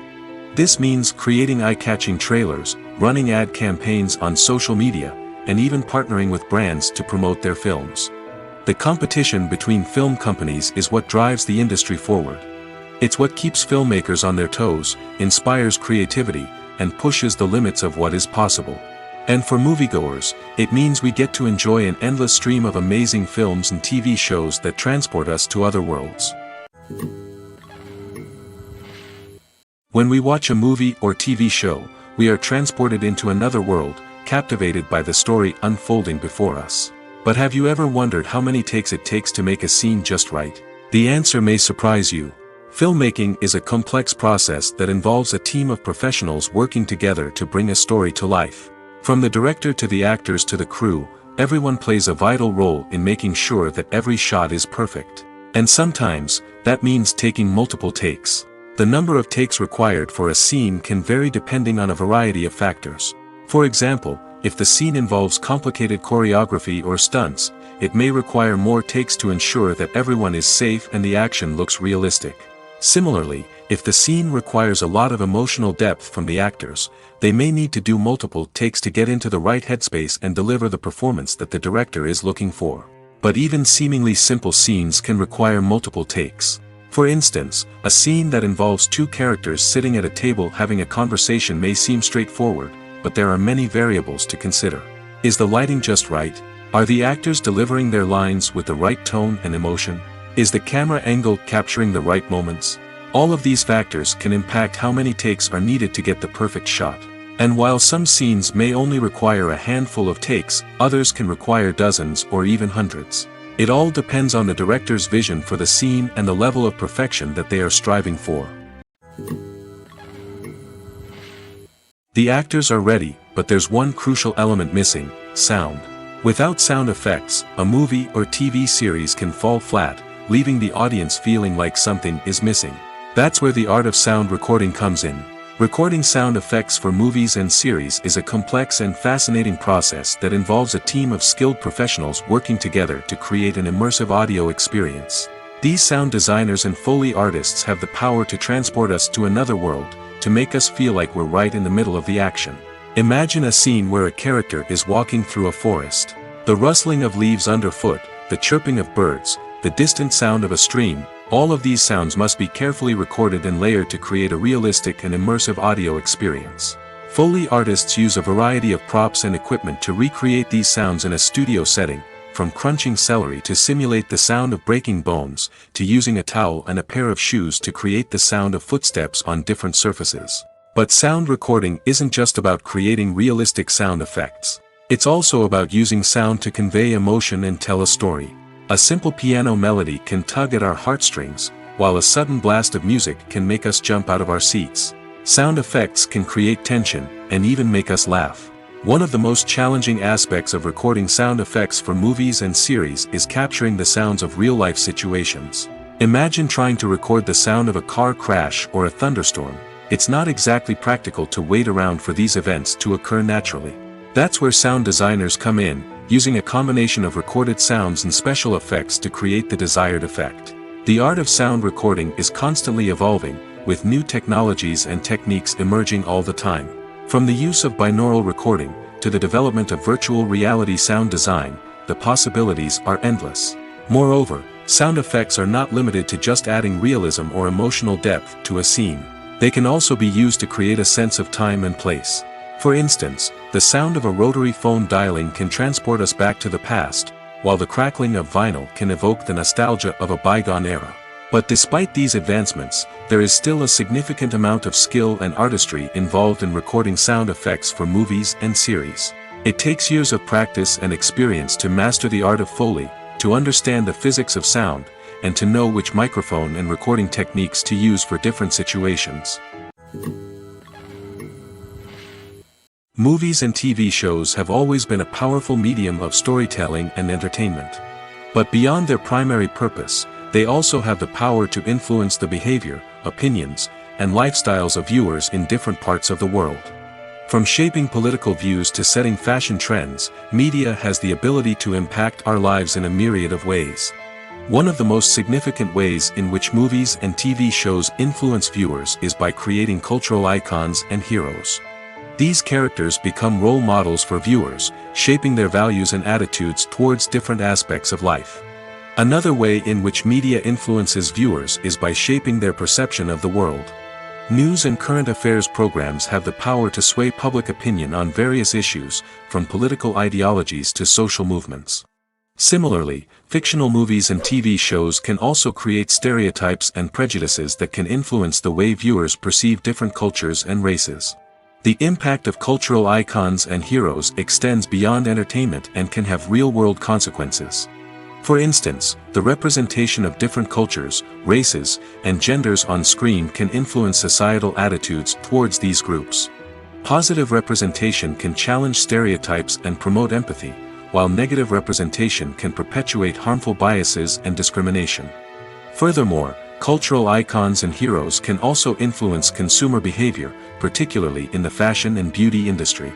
[SPEAKER 2] This means creating eye-catching trailers, running ad campaigns on social media, and even partnering with brands to promote their films. The competition between film companies is what drives the industry forward. It's what keeps filmmakers on their toes, inspires creativity, and pushes the limits of what is possible. And for moviegoers, it means we get to enjoy an endless stream of amazing films and TV shows that transport us to other worlds. When we watch a movie or TV show, we are transported into another world, captivated by the story unfolding before us. But have you ever wondered how many takes it takes to make a scene just right? The answer may surprise you. Filmmaking is a complex process that involves a team of professionals working together to bring a story to life. From the director to the actors to the crew, everyone plays a vital role in making sure that every shot is perfect. And sometimes, that means taking multiple takes. The number of takes required for a scene can vary depending on a variety of factors. For example, if the scene involves complicated choreography or stunts, it may require more takes to ensure that everyone is safe and the action looks realistic. Similarly, if the scene requires a lot of emotional depth from the actors, they may need to do multiple takes to get into the right headspace and deliver the performance that the director is looking for. But even seemingly simple scenes can require multiple takes. For instance, a scene that involves two characters sitting at a table having a conversation may seem straightforward, but there are many variables to consider. Is the lighting just right? Are the actors delivering their lines with the right tone and emotion? Is the camera angle capturing the right moments? All of these factors can impact how many takes are needed to get the perfect shot. And while some scenes may only require a handful of takes, others can require dozens or even hundreds. It all depends on the director's vision for the scene and the level of perfection that they are striving for. The actors are ready, but there's one crucial element missing: sound. Without sound effects, a movie or TV series can fall flat, leaving the audience feeling like something is missing. That's where the art of sound recording comes in. Recording sound effects for movies and series is a complex and fascinating process that involves a team of skilled professionals working together to create an immersive audio experience. These sound designers and Foley artists have the power to transport us to another world, to make us feel like we're right in the middle of the action. Imagine a scene where a character is walking through a forest. The rustling of leaves underfoot, the chirping of birds, the distant sound of a stream, all of these sounds must be carefully recorded and layered to create a realistic and immersive audio experience. Foley artists use a variety of props and equipment to recreate these sounds in a studio setting, from crunching celery to simulate the sound of breaking bones, to using a towel and a pair of shoes to create the sound of footsteps on different surfaces. But sound recording isn't just about creating realistic sound effects. It's also about using sound to convey emotion and tell a story. A simple piano melody can tug at our heartstrings, while a sudden blast of music can make us jump out of our seats. Sound effects can create tension, and even make us laugh. One of the most challenging aspects of recording sound effects for movies and series is capturing the sounds of real-life situations. Imagine trying to record the sound of a car crash or a thunderstorm. It's not exactly practical to wait around for these events to occur naturally. That's where sound designers come in, using a combination of recorded sounds and special effects to create the desired effect. The art of sound recording is constantly evolving, with new technologies and techniques emerging all the time. From the use of binaural recording, to the development of virtual reality sound design, the possibilities are endless. Moreover, sound effects are not limited to just adding realism or emotional depth to a scene. They can also be used to create a sense of time and place. For instance, the sound of a rotary phone dialing can transport us back to the past, while the crackling of vinyl can evoke the nostalgia of a bygone era. But despite these advancements, there is still a significant amount of skill and artistry involved in recording sound effects for movies and series. It takes years of practice and experience to master the art of Foley, to understand the physics of sound, and to know which microphone and recording techniques to use for different situations. Movies and TV shows have always been a powerful medium of storytelling and entertainment. But beyond their primary purpose, they also have the power to influence the behavior, opinions, and lifestyles of viewers in different parts of the world. From shaping political views to setting fashion trends, media has the ability to impact our lives in a myriad of ways. One of the most significant ways in which movies and TV shows influence viewers is by creating cultural icons and heroes. These characters become role models for viewers, shaping their values and attitudes towards different aspects of life. Another way in which media influences viewers is by shaping their perception of the world. News and current affairs programs have the power to sway public opinion on various issues, from political ideologies to social movements. Similarly, fictional movies and TV shows can also create stereotypes and prejudices that can influence the way viewers perceive different cultures and races. The impact of cultural icons and heroes extends beyond entertainment and can have real-world consequences. For instance, the representation of different cultures, races, and genders on screen can influence societal attitudes towards these groups. Positive representation can challenge stereotypes and promote empathy, while negative representation can perpetuate harmful biases and discrimination. Furthermore, cultural icons and heroes can also influence consumer behavior, particularly in the fashion and beauty industry.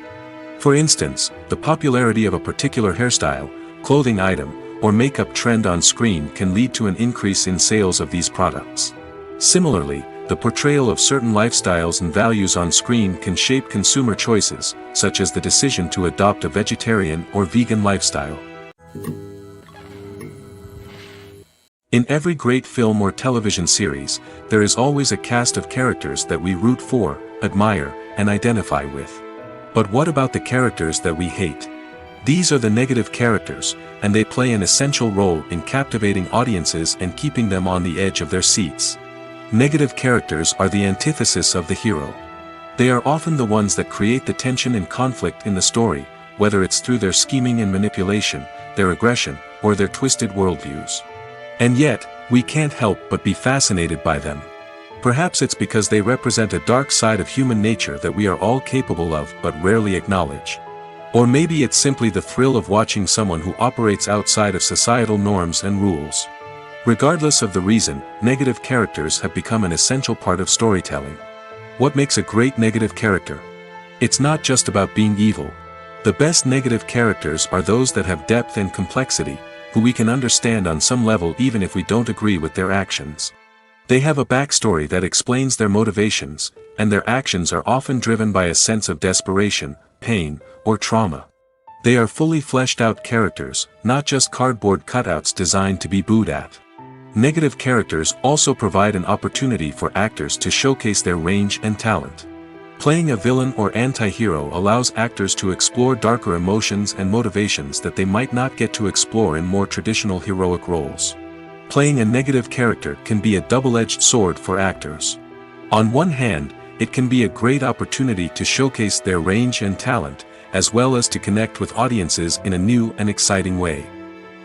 [SPEAKER 2] For instance, the popularity of a particular hairstyle, clothing item, or makeup trend on screen can lead to an increase in sales of these products. Similarly, the portrayal of certain lifestyles and values on screen can shape consumer choices, such as the decision to adopt a vegetarian or vegan lifestyle. In every great film or television series, there is always a cast of characters that we root for, admire, and identify with. But what about the characters that we hate? These are the negative characters, and they play an essential role in captivating audiences and keeping them on the edge of their seats. Negative characters are the antithesis of the hero. They are often the ones that create the tension and conflict in the story, whether it's through their scheming and manipulation, their aggression, or their twisted worldviews. And yet, we can't help but be fascinated by them. Perhaps it's because they represent a dark side of human nature that we are all capable of but rarely acknowledge. Or maybe it's simply the thrill of watching someone who operates outside of societal norms and rules. Regardless of the reason, negative characters have become an essential part of storytelling. What makes a great negative character? It's not just about being evil. The best negative characters are those that have depth and complexity, who we can understand on some level even if we don't agree with their actions. They have a backstory that explains their motivations, and their actions are often driven by a sense of desperation, pain, or trauma. They are fully fleshed out characters, not just cardboard cutouts designed to be booed at. Negative characters also provide an opportunity for actors to showcase their range and talent. Playing a villain or anti-hero allows actors to explore darker emotions and motivations that they might not get to explore in more traditional heroic roles. Playing a negative character can be a double-edged sword for actors. On one hand, it can be a great opportunity to showcase their range and talent, as well as to connect with audiences in a new and exciting way.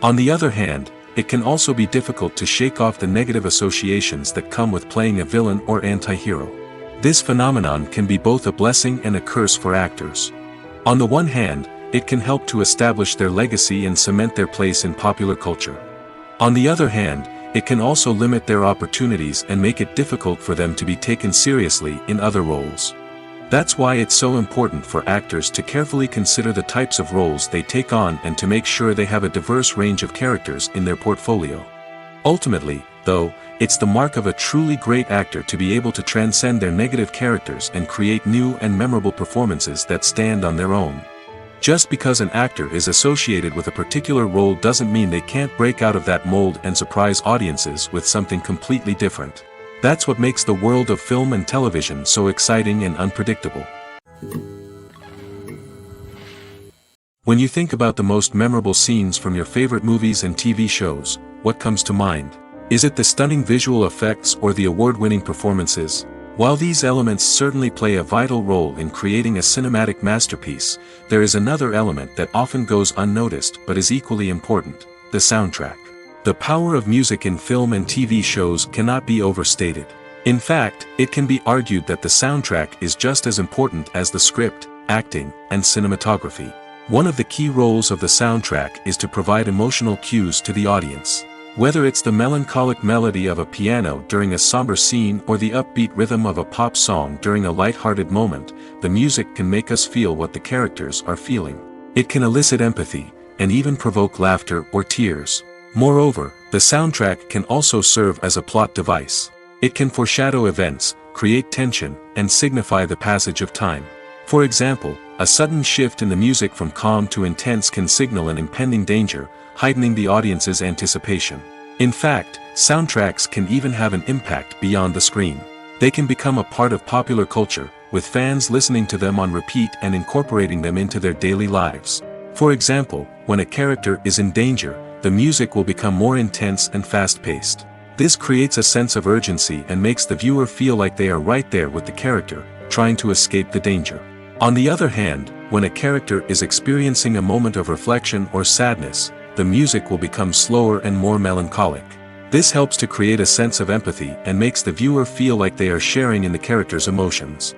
[SPEAKER 2] On the other hand, it can also be difficult to shake off the negative associations that come with playing a villain or anti-hero. This phenomenon can be both a blessing and a curse for actors. On the one hand, it can help to establish their legacy and cement their place in popular culture. On the other hand, it can also limit their opportunities and make it difficult for them to be taken seriously in other roles. That's why it's so important for actors to carefully consider the types of roles they take on and to make sure they have a diverse range of characters in their portfolio. Ultimately, though, it's the mark of a truly great actor to be able to transcend their negative characters and create new and memorable performances that stand on their own. Just because an actor is associated with a particular role doesn't mean they can't break out of that mold and surprise audiences with something completely different. That's what makes the world of film and television so exciting and unpredictable. When you think about the most memorable scenes from your favorite movies and TV shows, what comes to mind? Is it the stunning visual effects or the award-winning performances? While these elements certainly play a vital role in creating a cinematic masterpiece, there is another element that often goes unnoticed but is equally important: the soundtrack. The power of music in film and TV shows cannot be overstated. In fact, it can be argued that the soundtrack is just as important as the script, acting, and cinematography. One of the key roles of the soundtrack is to provide emotional cues to the audience. Whether it's the melancholic melody of a piano during a somber scene or the upbeat rhythm of a pop song during a light-hearted moment, the music can make us feel what the characters are feeling. It can elicit empathy, and even provoke laughter or tears. Moreover, the soundtrack can also serve as a plot device. It can foreshadow events, create tension, and signify the passage of time. For example, a sudden shift in the music from calm to intense can signal an impending danger, heightening the audience's anticipation. In fact, soundtracks can even have an impact beyond the screen. They can become a part of popular culture, with fans listening to them on repeat and incorporating them into their daily lives. For example, when a character is in danger, the music will become more intense and fast-paced. This creates a sense of urgency and makes the viewer feel like they are right there with the character, trying to escape the danger. On the other hand, when a character is experiencing a moment of reflection or sadness, the music will become slower and more melancholic. This helps to create a sense of empathy and makes the viewer feel like they are sharing in the character's emotions.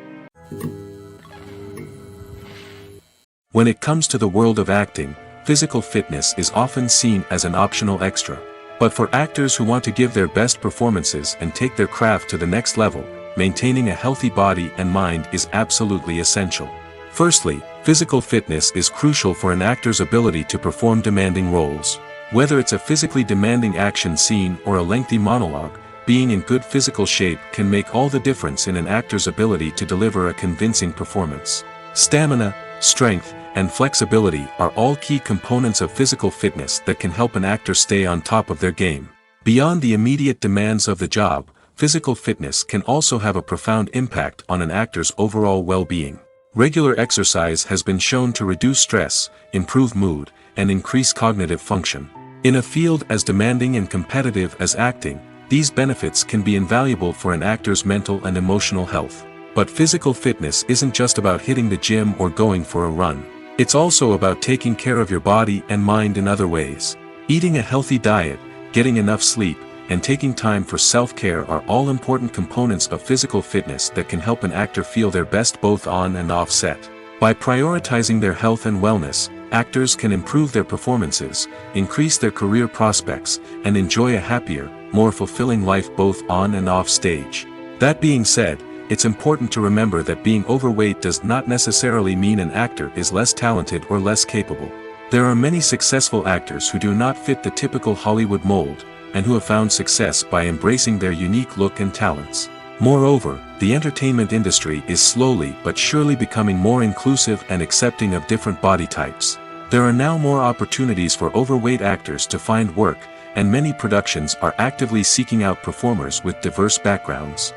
[SPEAKER 2] When it comes to the world of acting, physical fitness is often seen as an optional extra. But for actors who want to give their best performances and take their craft to the next level, maintaining a healthy body and mind is absolutely essential. Firstly, physical fitness is crucial for an actor's ability to perform demanding roles. Whether it's a physically demanding action scene or a lengthy monologue, being in good physical shape can make all the difference in an actor's ability to deliver a convincing performance. Stamina, strength, and flexibility are all key components of physical fitness that can help an actor stay on top of their game. Beyond the immediate demands of the job, physical fitness can also have a profound impact on an actor's overall well-being. Regular exercise has been shown to reduce stress, improve mood, and increase cognitive function. In a field as demanding and competitive as acting, these benefits can be invaluable for an actor's mental and emotional health. But physical fitness isn't just about hitting the gym or going for a run. It's also about taking care of your body and mind in other ways. Eating a healthy diet, getting enough sleep, and taking time for self-care are all important components of physical fitness that can help an actor feel their best both on and off set. By prioritizing their health and wellness, actors can improve their performances, increase their career prospects, and enjoy a happier, more fulfilling life both on and off stage. That being said, it's important to remember that being overweight does not necessarily mean an actor is less talented or less capable. There are many successful actors who do not fit the typical Hollywood mold, and who have found success by embracing their unique look and talents. Moreover, the entertainment industry is slowly but surely becoming more inclusive and accepting of different body types. There are now more opportunities for overweight actors to find work, and many productions are actively seeking out performers with diverse backgrounds.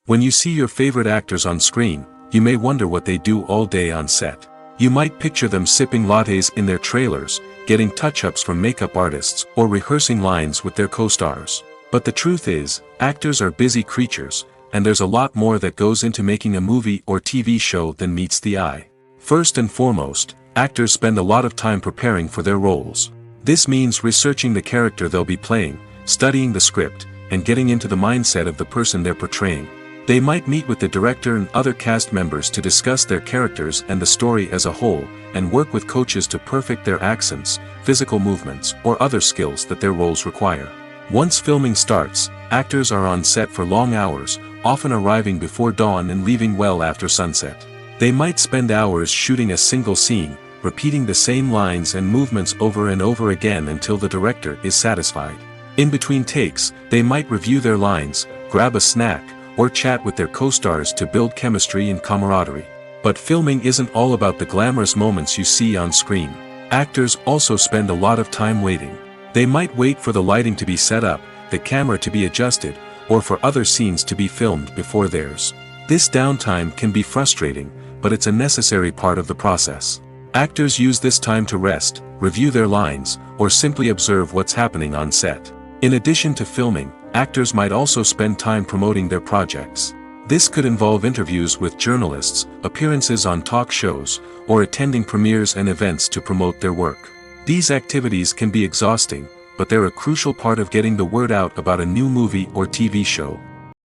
[SPEAKER 2] When you see your favorite actors on screen, you may wonder what they do all day on set. You might picture them sipping lattes in their trailers, getting touch-ups from makeup artists, or rehearsing lines with their co-stars. But the truth is, actors are busy creatures, and there's a lot more that goes into making a movie or TV show than meets the eye. First and foremost, actors spend a lot of time preparing for their roles. This means researching the character they'll be playing, studying the script, and getting into the mindset of the person they're portraying. They might meet with the director and other cast members to discuss their characters and the story as a whole, and work with coaches to perfect their accents, physical movements, or other skills that their roles require. Once filming starts, actors are on set for long hours, often arriving before dawn and leaving well after sunset. They might spend hours shooting a single scene, repeating the same lines and movements over and over again until the director is satisfied. In between takes, they might review their lines, grab a snack, or chat with their co-stars to build chemistry and camaraderie. But filming isn't all about the glamorous moments you see on screen. Actors also spend a lot of time waiting. They might wait for the lighting to be set up, the camera to be adjusted, or for other scenes to be filmed before theirs. This downtime can be frustrating, but it's a necessary part of the process. Actors use this time to rest, review their lines, or simply observe what's happening on set. In addition to filming, actors might also spend time promoting their projects. This could involve interviews with journalists, appearances on talk shows, or attending premieres and events to promote their work. These activities can be exhausting, but they're a crucial part of getting the word out about a new movie or TV show.